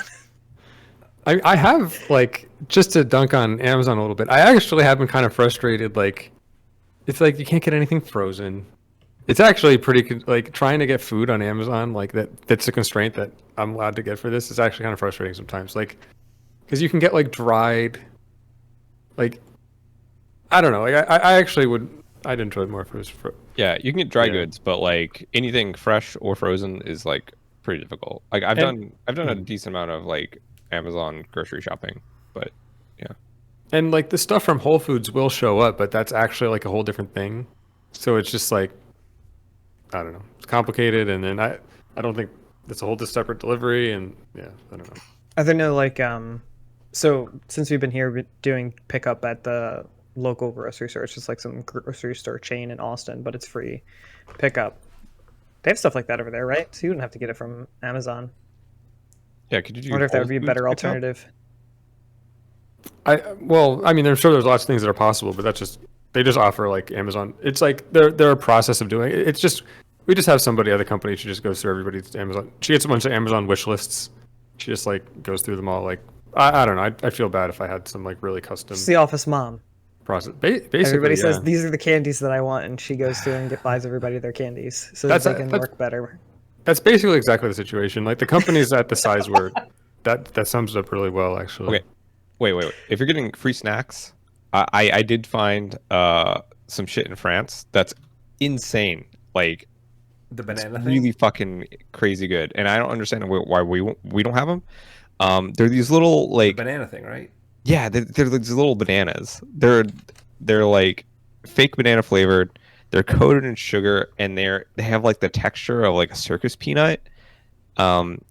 I have like, just to dunk on Amazon a little bit. I actually have been kind of frustrated. Like, it's like you can't get anything frozen. It's actually like trying to get food on Amazon, like that's a constraint that I'm allowed to get for this. Is actually kind of frustrating sometimes. Like, because you can get like dried, like, I don't know. Like I actually I'd enjoy it more if it was Yeah, you can get dry Yeah. goods, but like anything fresh or frozen is like pretty difficult. Like I've done a decent amount of like Amazon grocery shopping, but yeah. And like the stuff from Whole Foods will show up, but that's actually like a whole different thing. So it's just like, I don't know. It's complicated, and then I don't think it's a whole separate delivery, and yeah, I don't know. Are there no like so since we've been here doing pickup at the local grocery store, it's just like some grocery store chain in Austin, but it's free pickup. They have stuff like that over there, right? So you wouldn't have to get it from Amazon. Yeah, could you do I wonder if that Whole would be a Foods better pickup? alternative. Well, I mean, I'm sure there's lots of things that are possible, but they just offer like Amazon. It's like they're a process of doing it. It's just we just have somebody at the company. She just goes through everybody's Amazon. She gets a bunch of Amazon wish lists. She just like goes through them all. Like I don't know. I feel bad if I had some like really custom It's the office mom. process. Basically, Everybody yeah. says these are the candies that I want, and she goes through and buys everybody their candies so that That's they a- can that's- work better. That's basically exactly the situation. Like the company's at the size where that sums it up really well, actually. Okay. Wait. If you're getting free snacks, I did find some shit in France that's insane. Like The banana thing. really fucking crazy good, and I don't understand why we don't have them. They're these little The like banana thing, right? yeah, they're these little bananas. They're like fake banana flavored. They're coated in sugar, and they have like the texture of like a circus peanut. Um,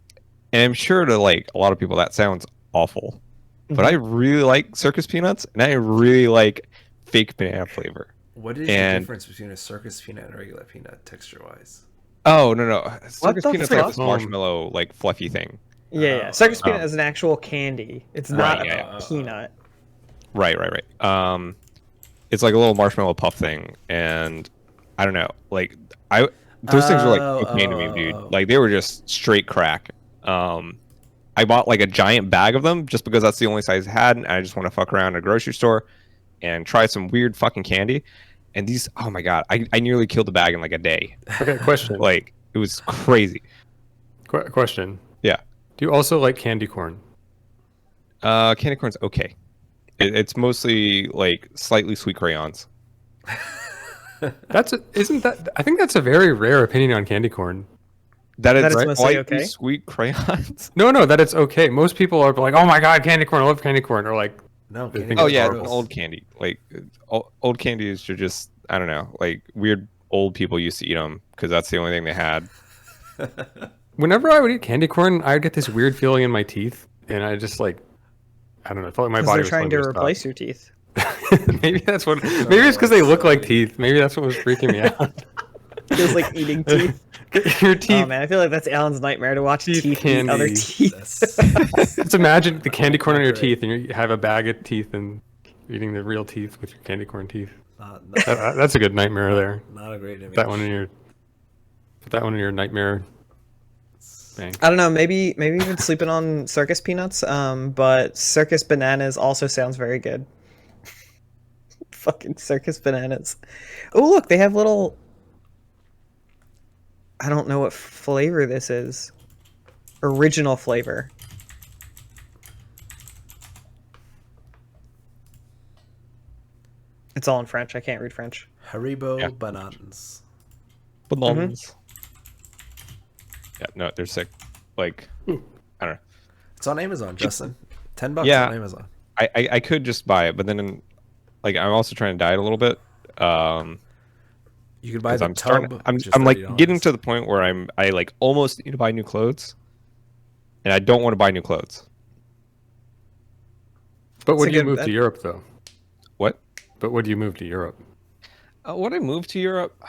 and I'm sure to like a lot of people that sounds awful, but I really like circus peanuts, and I really like fake banana flavor. What is the And- difference between a circus peanut and a regular peanut texture wise? Oh no, circus the peanuts like fuck? this marshmallow like fluffy thing. Yeah. Circus peanut um, is an actual candy. It's Right, not yeah. a peanut. Right. It's like a little marshmallow puff thing, and I don't know, like those things were like cocaine to me, dude. Like they were just straight crack. I bought like a giant bag of them just because that's the only size I had, and I just want to fuck around at a grocery store and try some weird fucking candy. And these, oh my god, I nearly killed the bag in like a day. Okay, question. Like it was crazy. Question. Yeah. Do you also like candy corn? Candy corn's okay. It's mostly like slightly sweet crayons. Isn't that? I think that's a very rare opinion on candy corn. That That is it's mostly slightly okay? sweet crayons. No, that it's okay. Most people are like, "Oh my god, candy corn! I love candy corn," or like, No. They Candy think Oh corn's yeah, gross. it's an old candy. Like old candies are just I don't know, like weird old people used to eat them because that's the only thing they had. whenever I would eat candy corn, I would get this weird feeling in my teeth, and I just like, I don't know. I felt like my Because body they're was trying to telling me to replace your teeth. stop. Maybe that's what. Maybe it's because they look like teeth. Maybe that's what was freaking me out. Feels like eating teeth. Your teeth. Oh man, I feel like that's Alan's nightmare to watch Teeth teeth eat other candy. teeth. That's, Just imagine the candy corn on your Great. teeth, and you have a bag of teeth and eating the real teeth with your candy corn teeth. not, That's a good nightmare there. not a great image. Put that one in your nightmare bank. I don't know. Maybe we've been sleeping on circus peanuts. But circus bananas also sounds very good. Fucking circus bananas. Oh look, they have little. I don't know what flavor this is. Original flavor. It's all in French. I can't read French. Haribo Yeah. bananas. Bananas. Yeah, no, they're sick. Like I don't know. It's on Amazon, Justin. $10 Yeah. on Amazon. I could just buy it, but then like I'm also trying to diet a little bit. You could buy 'Cause the I'm tub. starting. I'm which is like $30. getting to the point where I like almost need to buy new clothes, and I don't want to buy new clothes. But It's would a you good- move to Europe though? What? But would you move to Europe? Would I move to Europe?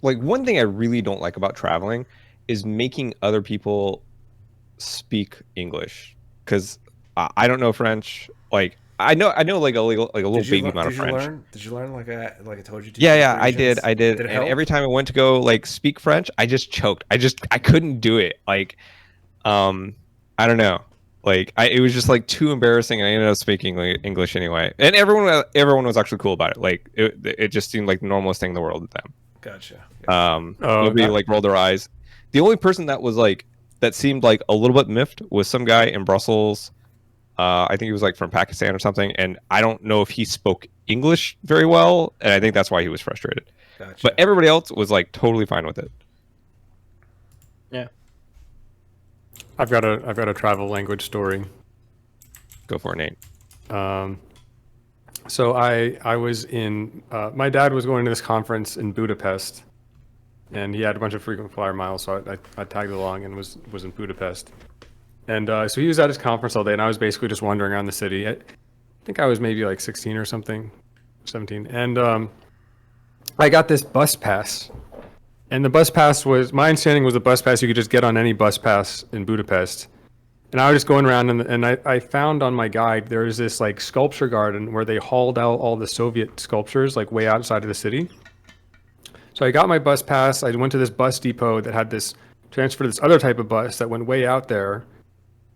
like one thing I really don't like about traveling is making other people speak English because I don't know French. Like I know like a little baby amount of French. Did you learn like I told you to Yeah, for yeah, Parisians? I did. Did it And help? every time I went to go like speak French, I just choked. I couldn't do it. Like, I don't know. Like, it was just like too embarrassing, and I ended up speaking like, English anyway. And everyone was actually cool about it. Like, it just seemed like the normalest thing in the world to them. Gotcha. Oh, Nobody like rolled their eyes. The only person that was like that seemed like a little bit miffed was some guy in Brussels. I think he was like from Pakistan or something, and I don't know if he spoke English very well, and I think that's why he was frustrated. Gotcha. But everybody else was like totally fine with it. Yeah. I've got a travel language story. Go for it, Nate. So I was in my dad was going to this conference in Budapest, and he had a bunch of frequent flyer miles, so I tagged along and was in Budapest. And so he was at his conference all day, and I was basically just wandering around the city. I think I was maybe like 16 or something, 17. And I got this bus pass. And the bus pass was, my understanding was the bus pass, you could just get on any bus pass in Budapest. And I was just going around, and I found on my guide, there was this like sculpture garden where they hauled out all the Soviet sculptures like way outside of the city. So I got my bus pass. I went to this bus depot that had this transfer to this other type of bus that went way out there.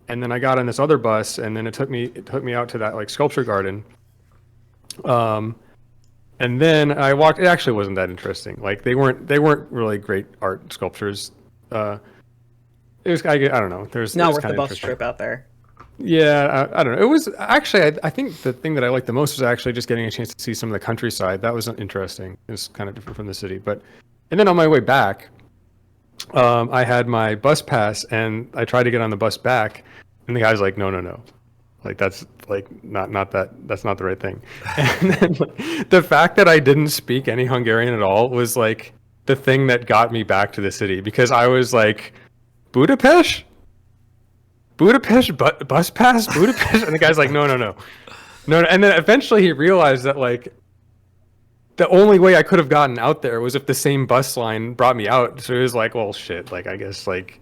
And then I got on this other bus, and then it took me out to that like sculpture garden. And then I walked. It actually wasn't that interesting. Like they weren't really great art sculptures. It was I don't know. There's Not worth the bus trip out there. Yeah, I don't know. It was actually I think the thing that I liked the most was actually just getting a chance to see some of the countryside. That was interesting. It was kind of different from the city, and then on my way back, I had my bus pass, and I tried to get on the bus back, and the guy's like, no, like that's like that's not the right thing. And then like, the fact that I didn't speak any Hungarian at all was like the thing that got me back to the city, because I was like, Budapest, bus pass, Budapest, and the guy's like, no. And then eventually he realized that like the only way I could have gotten out there was if the same bus line brought me out. So he was like, well, shit, like I guess like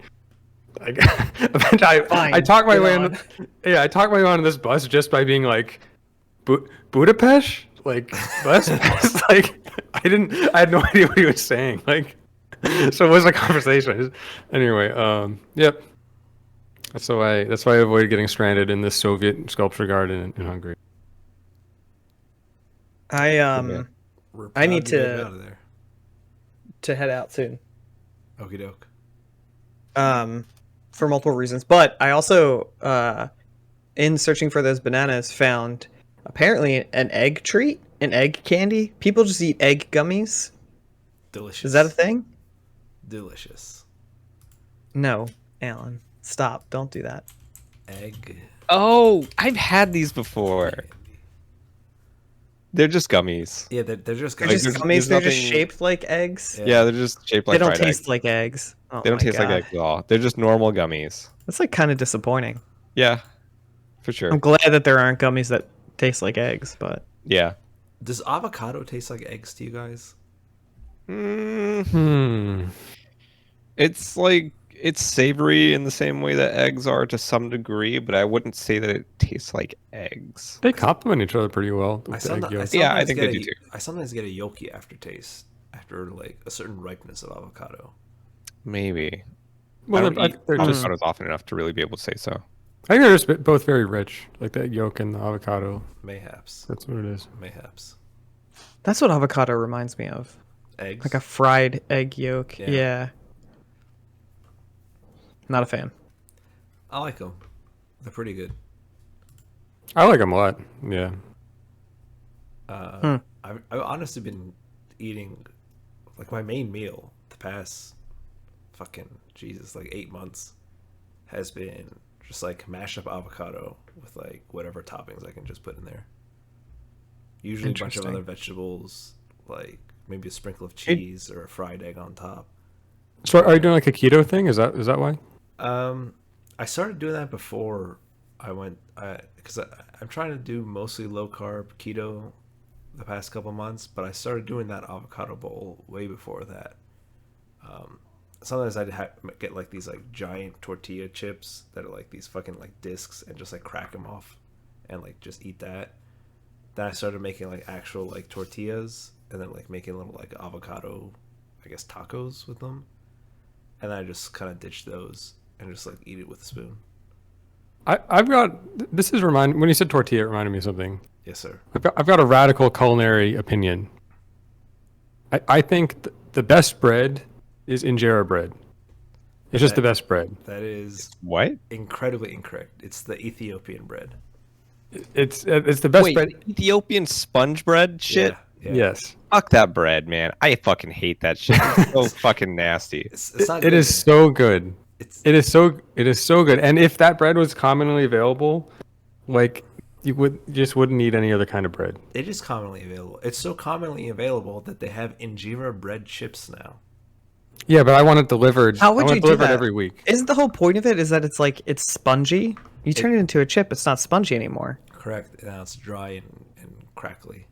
I talked my way on. I talked my way onto this bus just by being like, Budapest, like bus pass, like I had no idea what he was saying, like. So it was a conversation. Anyway, yep. That's why I avoided getting stranded in this Soviet sculpture garden in Hungary. I need get out of there. to head out soon. Okie doke. For multiple reasons, but I also in searching for those bananas found apparently an egg treat, an egg candy. People just eat egg gummies. Delicious. Is that a thing? Delicious. No, Alan, stop! Don't do that. Egg. Oh, I've had these before. They're just gummies. Yeah, they're just They're gummies. just gummies. there's They're just nothing- shaped like eggs. Yeah, they're just shaped like They don't fried taste eggs. like eggs. Oh They don't my taste like God. eggs at all. They're just normal gummies. That's like kind of disappointing. Yeah, for sure. I'm glad that there aren't gummies that taste like eggs, but Yeah. Does avocado taste like eggs to you guys? It's like it's savory in the same way that eggs are to some degree, but I wouldn't say that it tastes like eggs. They complement each other pretty well. I with the egg yolk. Yeah, I sometimes think get they do a- too. I sometimes get a yolky aftertaste after like a certain ripeness of avocado. Maybe. Well, I don't eat they're just. avocados often enough to really be able to say so. I think they're just both very rich, like that yolk and the avocado. Mayhaps. That's what it is. Mayhaps. that's what avocado reminds me of. Eggs. Like a fried egg yolk. Yeah. Yeah. Not a fan. I like them. They're pretty good. I like them a lot. Yeah. I've honestly been eating like my main meal the past fucking Jesus like 8 months has been just like mashed up avocado with like whatever toppings I can just put in there. Usually a bunch of Interesting. other vegetables, like maybe a sprinkle of cheese or a fried egg on top. So are you doing like a keto thing? Is that why? I started doing that before I went because I'm trying to do mostly low carb keto the past couple months, but I started doing that avocado bowl way before that. Sometimes I'd get like these like giant tortilla chips that are like these fucking like discs and just like crack them off and like just eat that. Then I started making like actual like tortillas and then like making little like avocado, I guess, tacos with them. And then I just kind of ditched those and just like eat it with a spoon. I've got this is remind when you said tortilla, it reminded me of something. Yes, sir. I've got a radical culinary opinion. I think the best bread is injera bread. It's just the best bread. That is What? incredibly incorrect. It's the Ethiopian bread. It's the best Wait, bread. Ethiopian sponge bread shit? Yeah. Yes. Fuck that bread, man. I fucking hate that shit. It's so fucking nasty. It's not It good. is so good. It's It is so good. And if that bread was commonly available, like you just wouldn't need any other kind of bread. It is commonly available. It's so commonly available that they have injera bread chips now. Yeah, but I want it delivered. How would I want you it do delivered that? every week. Isn't the whole point of it is that it's like it's spongy? You turn it into a chip, it's not spongy anymore. Correct. Now it's dry and crackly.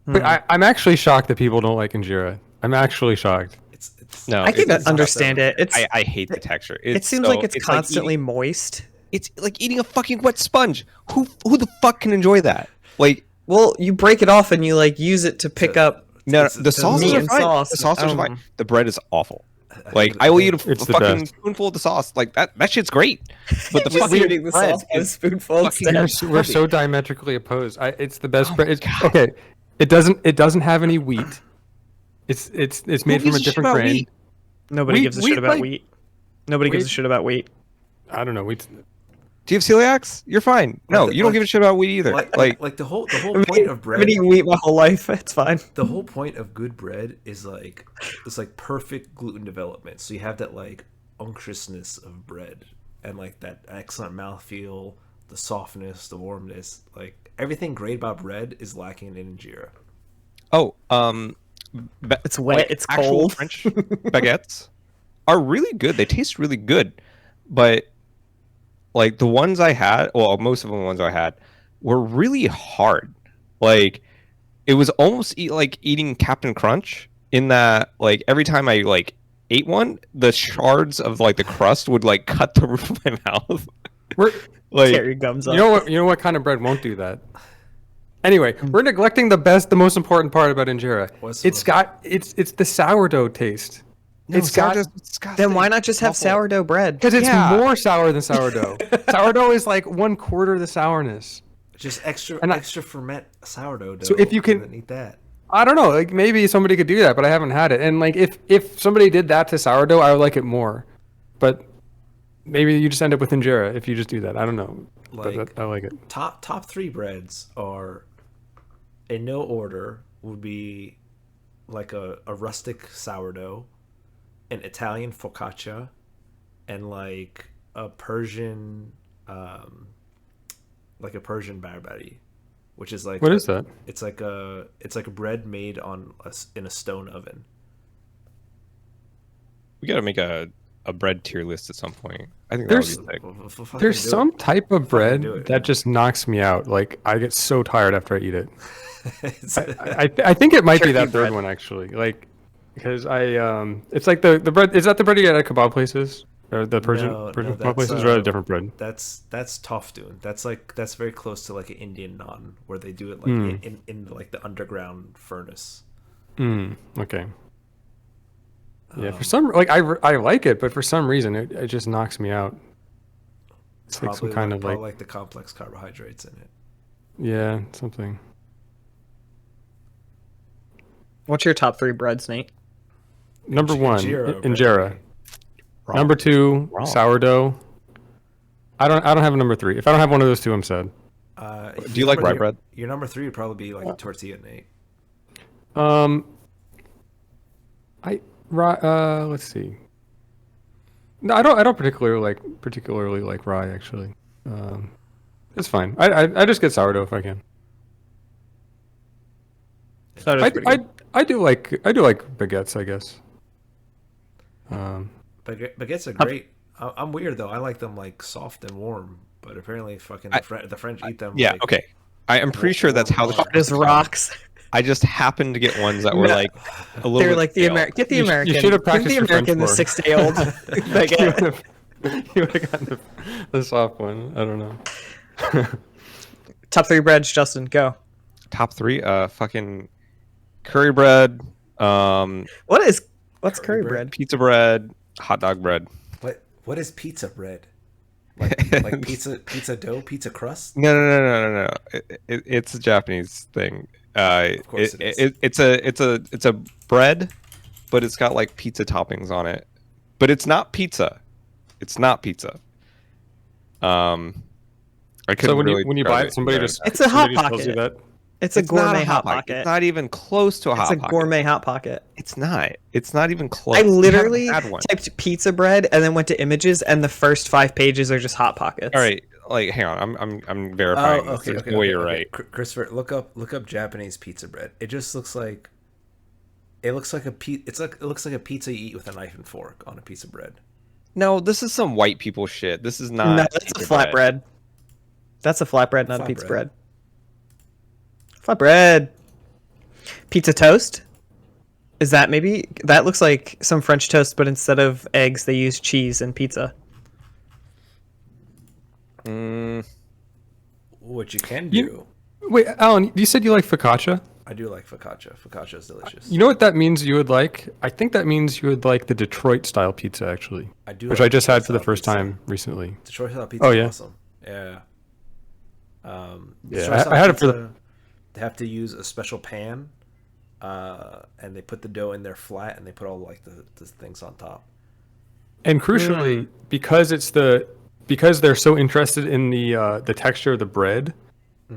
But I'm actually shocked that people don't like injera. I'm actually shocked. It's No, I can it's- understand it. It's I hate the texture. it It's seems so- like it's constantly eating, moist. it's like eating a fucking wet sponge. Who the fuck can enjoy that? Like, Well, you break it off and you like use it to pick up. no, It's- the sauces meat are and fine. sauce. The sauces are Um, fine. The bread is awful. Like, I will eat a It's the fucking best. spoonful of the sauce. Like that shit's great. But the Just fucking eating the bread sauce by a is spoonful fucking instead. We're so diametrically opposed. It's the best Oh bread. my It's, God. okay, it doesn't have any wheat. It's made Who from a gives a shit different about grain. wheat? Nobody Wheat- gives a wheat, shit about like- wheat. Nobody gives a wheat- shit about wheat. I don't know. Wheat. Do you have celiacs? You're fine. No, Like- you don't like- give a shit about wheat either. like the whole point of I've bread. been eating wheat my whole life. It's fine. The whole point of good bread is like it's like perfect gluten development. So you have that like unctuousness of bread and like that excellent mouthfeel, the softness, the warmness. Like everything great about bread is lacking in injera. Oh, It's wet, it's actual cold. French baguettes are really good. They taste really good, but like the ones I had, well, most of the ones I had were really hard. Like it was almost like eating Captain Crunch in that like every time I like ate one, the shards of like the crust would like cut the roof of my mouth. We're, Like Tear your gums up. you know what kind of bread won't do that? Anyway, we're neglecting the most important part about injera. What's the It's the sourdough taste. no, it's got sourdough's disgusting. Then why not just have Awful. sourdough bread? because it's Yeah. more sour than sourdough. Sourdough is like 1/4 the sourness. Just extra And I- extra ferment sourdough dough. So if you can- and then eat that. I don't know. Like maybe somebody could do that, but I haven't had it. And like if somebody did that to sourdough, I would like it more. But maybe you just end up with injera if you just do that. I don't know. Like- I like it. Top three breads are, in no order, would be like a rustic sourdough, an Italian focaccia, and like a Persian barbari, which is like What is that? It's like a bread made in a stone oven. We gotta make a bread tier list at some point. I think There's- that would be sick. There's some type of bread do it, that man. just knocks me out. Like I get so tired after I eat it. It's- I think it might be Turkey that third bread. one actually. Like because it's like the bread. Is that the bread you get at kebab places or the Persian No, Persian no, kebab that's, places, or a different bread? That's toftun. That's very close to like an Indian naan where they do it like Hmm. in like the underground furnace. Okay. Yeah, for some like I like it, but for some reason it just knocks me out. It's like some kind of probably like like the complex carbohydrates in it. yeah something. What's your top 3 breads, Nate? Number one, Injera bread. injera. Wrong. Number 2, Wrong. sourdough. I don't have a number 3. If I don't have one of those two, I'm sad. Do you like rye bread? Your number 3 would probably be like tortilla, Nate. Let's see. No, I don't particularly like rye actually. It's fine. I just get sourdough if I can. Sourdough's pretty good. I do like baguettes, I guess. Baguettes are great. I'm weird though. I like them like soft and warm, but apparently fucking the French eat them. Yeah, like, okay. I am pretty sure that's how the Hard as rocks. I just happened to get ones that were No. like a little They're bit like the stale. American. Get the You American. should have Give practiced the your French American the more. 6-day-old. You would have gotten the soft one. I don't know. Top 3 breads, Justin. Go. Top 3, fucking curry bread, What's curry bread? bread? pizza bread, hot dog bread. What is pizza bread? Like pizza dough, pizza crust? No. It's a Japanese thing. Of course it is. It's a bread, but it's got like pizza toppings on it. But it's not pizza. It's not pizza. I couldn't So when really you describe buy it, somebody just It's a Hot somebody just tells you Pocket. that. It's a It's not gourmet a hot pocket. It's not even close to a It's hot a pocket. gourmet hot pocket. It's not. It's not even close. I You literally haven't had one. typed pizza bread and then went to images, and the first 5 pages are just hot pockets. All right, like hang on, I'm verifying. Oh, okay, this. okay. Boy, okay, you're okay. right. Christopher, look up Japanese pizza bread. It just looks like it looks like it looks like a pizza you eat with a knife and fork on a piece of bread. No, this is some white people shit. This is not. No, that's a pizza bread. flatbread. That's a flatbread, not a pizza Flatbread. bread. Flatbread. Pizza toast? Is that maybe? That looks like some French toast, but instead of eggs, they use cheese and pizza. What you can do. Wait, Alan, you said you like focaccia. I do like focaccia. Focaccia is delicious. You know what that means you would like? I think that means you would like the Detroit style pizza, actually. I do. Which like I just had for the Detroit-style first pizza. time recently. Detroit style pizza Oh, is yeah? awesome. Yeah. Yeah, Detroit-style I had it for pizza, They have to use a special pan, and they put the dough in there flat, and they put all like the things on top. And crucially, because they're so interested in the texture of the bread,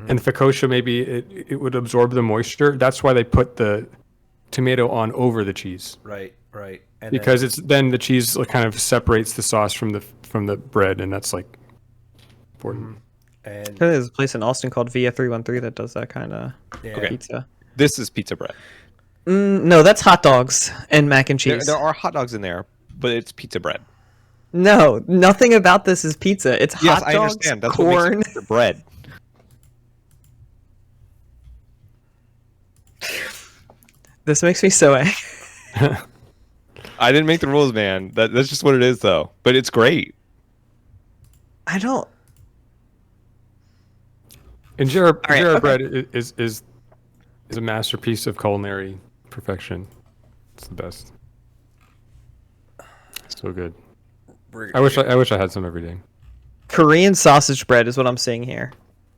and focaccia maybe it would absorb the moisture. That's why they put the tomato on over the cheese, Right. And because then the cheese like, kind of separates the sauce from the bread, and that's like important. and There's a place in Austin called Via 313 that does that kind of yeah, pizza. This is pizza bread. No, that's hot dogs and mac and cheese. There are hot dogs in there, but it's pizza bread. No, nothing about this is pizza. It's Yes, hot I dogs, understand. That's corn. what makes pizza bread. This makes me so angry. I didn't make the rules, man. That's just what it is, though. But it's great. I don't. Injera right, okay. bread is a masterpiece of culinary perfection. It's the best. So good. I wish I had some every day. Korean sausage bread is what I'm seeing here.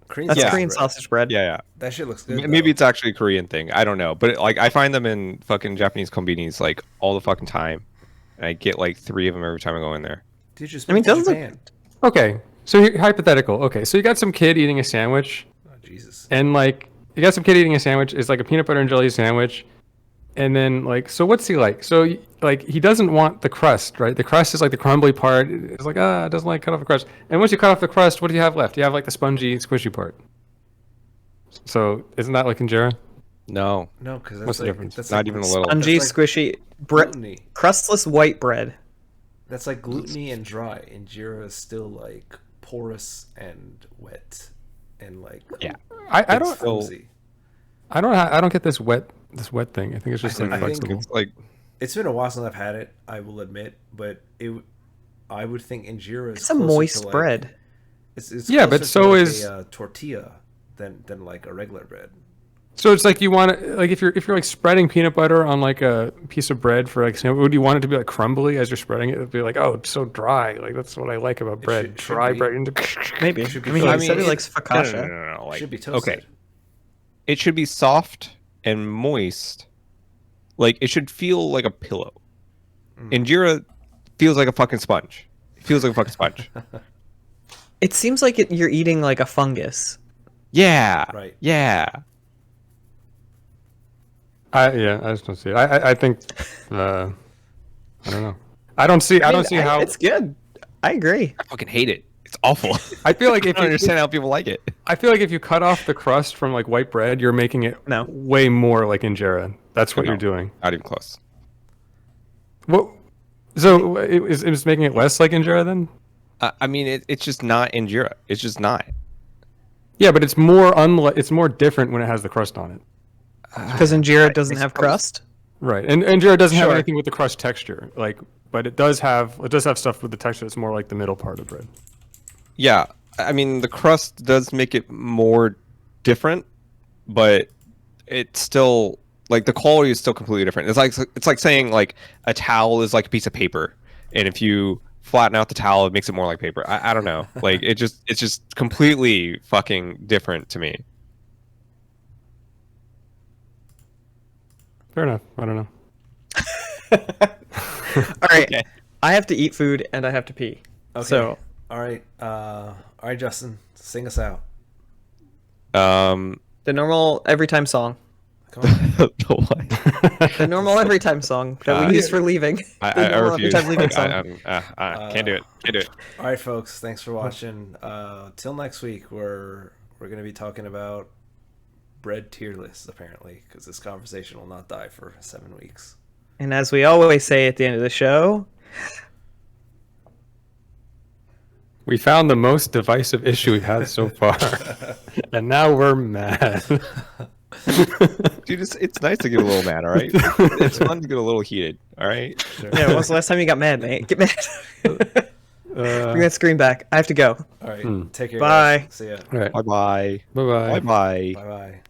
Korean That's Yeah. Korean bread. sausage bread. Yeah. That shit looks good. Maybe though. it's actually a Korean thing. I don't know. But like, I find them in fucking Japanese konbinis like all the fucking time, and I get like 3 of them every time I go in there. Dude, just I mean, move to doesn't Japan. Okay, so hypothetical. Okay, so you got some kid eating a sandwich, Oh, Jesus. and like you got some kid eating a sandwich. It's like a peanut butter and jelly sandwich, and then like, so what's he like? So like he doesn't want the crust, right? The crust is like the crumbly part. It's like it doesn't like cut off the crust. And once you cut off the crust, what do you have left? You have like the spongy, squishy part. So isn't that like injera? No, No, because that's What's the like, difference? That's Not like, even a little. Spongy, That's like squishy, bread, gluteny. crustless white bread. That's like gluteny and dry. Injera is still like porous and wet and like Yeah. I don't still- flimsy. I don't get this wet thing. I think it's just I like think- flexible. It's like It's been a while since I've had it. I will admit, but I would think injera is It's a closer moist to, like, bread. It's Yeah, but closer to, so like, is- a tortilla than like a regular bread. So it's like you want to like if you're like spreading peanut butter on like a piece of bread for like sandwich, would you want it to be like crumbly as you're spreading it? It'd be like, oh, it's so dry. Like that's what I like about bread. should Dry be. bread. Into... Maybe. should be I mean, fine. he said he it- likes focaccia. No. Like, Should be toasted. okay, it should be soft and moist. Like it should feel like a pillow. Injera feels like a fucking sponge. It feels like a fucking sponge. It seems like you're eating like a fungus. Yeah. Right. Yeah. I just don't see it. I think I don't know. I don't see how. It's good. I agree. I fucking hate it. It's awful. I feel like I if don't you, understand how people like it. I feel like if you cut off the crust from like white bread, you're making it No. way more like injera. That's what No. you're doing. Not even close. What? So it's making it less like injera then? I mean, it's just not injera. It's just not. Yeah, but it's it's more different when it has the crust on it. Because injera doesn't have crust. Right, and injera doesn't have Sure. anything with the crust texture, like, but it does have stuff with the texture that's more like the middle part of bread. Yeah, I mean the crust does make it more different, but it's still like the quality is still completely different. It's like saying like a towel is like a piece of paper, and if you flatten out the towel, it makes it more like paper. I don't know, like it's just completely fucking different to me. Fair enough. I don't know. All right, Okay. I have to eat food and I have to pee. Okay. So All right, Justin, sing us out. the normal every time song, Come on. the normal every time song that we use for leaving. The I normal every refuse. time leaving Like, song. can't do it. Can't do it. All right, folks. Thanks for watching. Till next week, we're going to be talking about bread tier lists, apparently, because this conversation will not die for 7 weeks. And as we always say at the end of the show, We found the most divisive issue we've had so far, and now we're mad. Dude, it's nice to get a little mad, all right? It's fun to get a little heated, all right? yeah, when's the last time you got mad, mate? Get mad. Bring that screen back. I have to go. All right, take care. Bye. Guys. See ya. All right. Bye-bye. Bye-bye. Bye-bye. Bye-bye.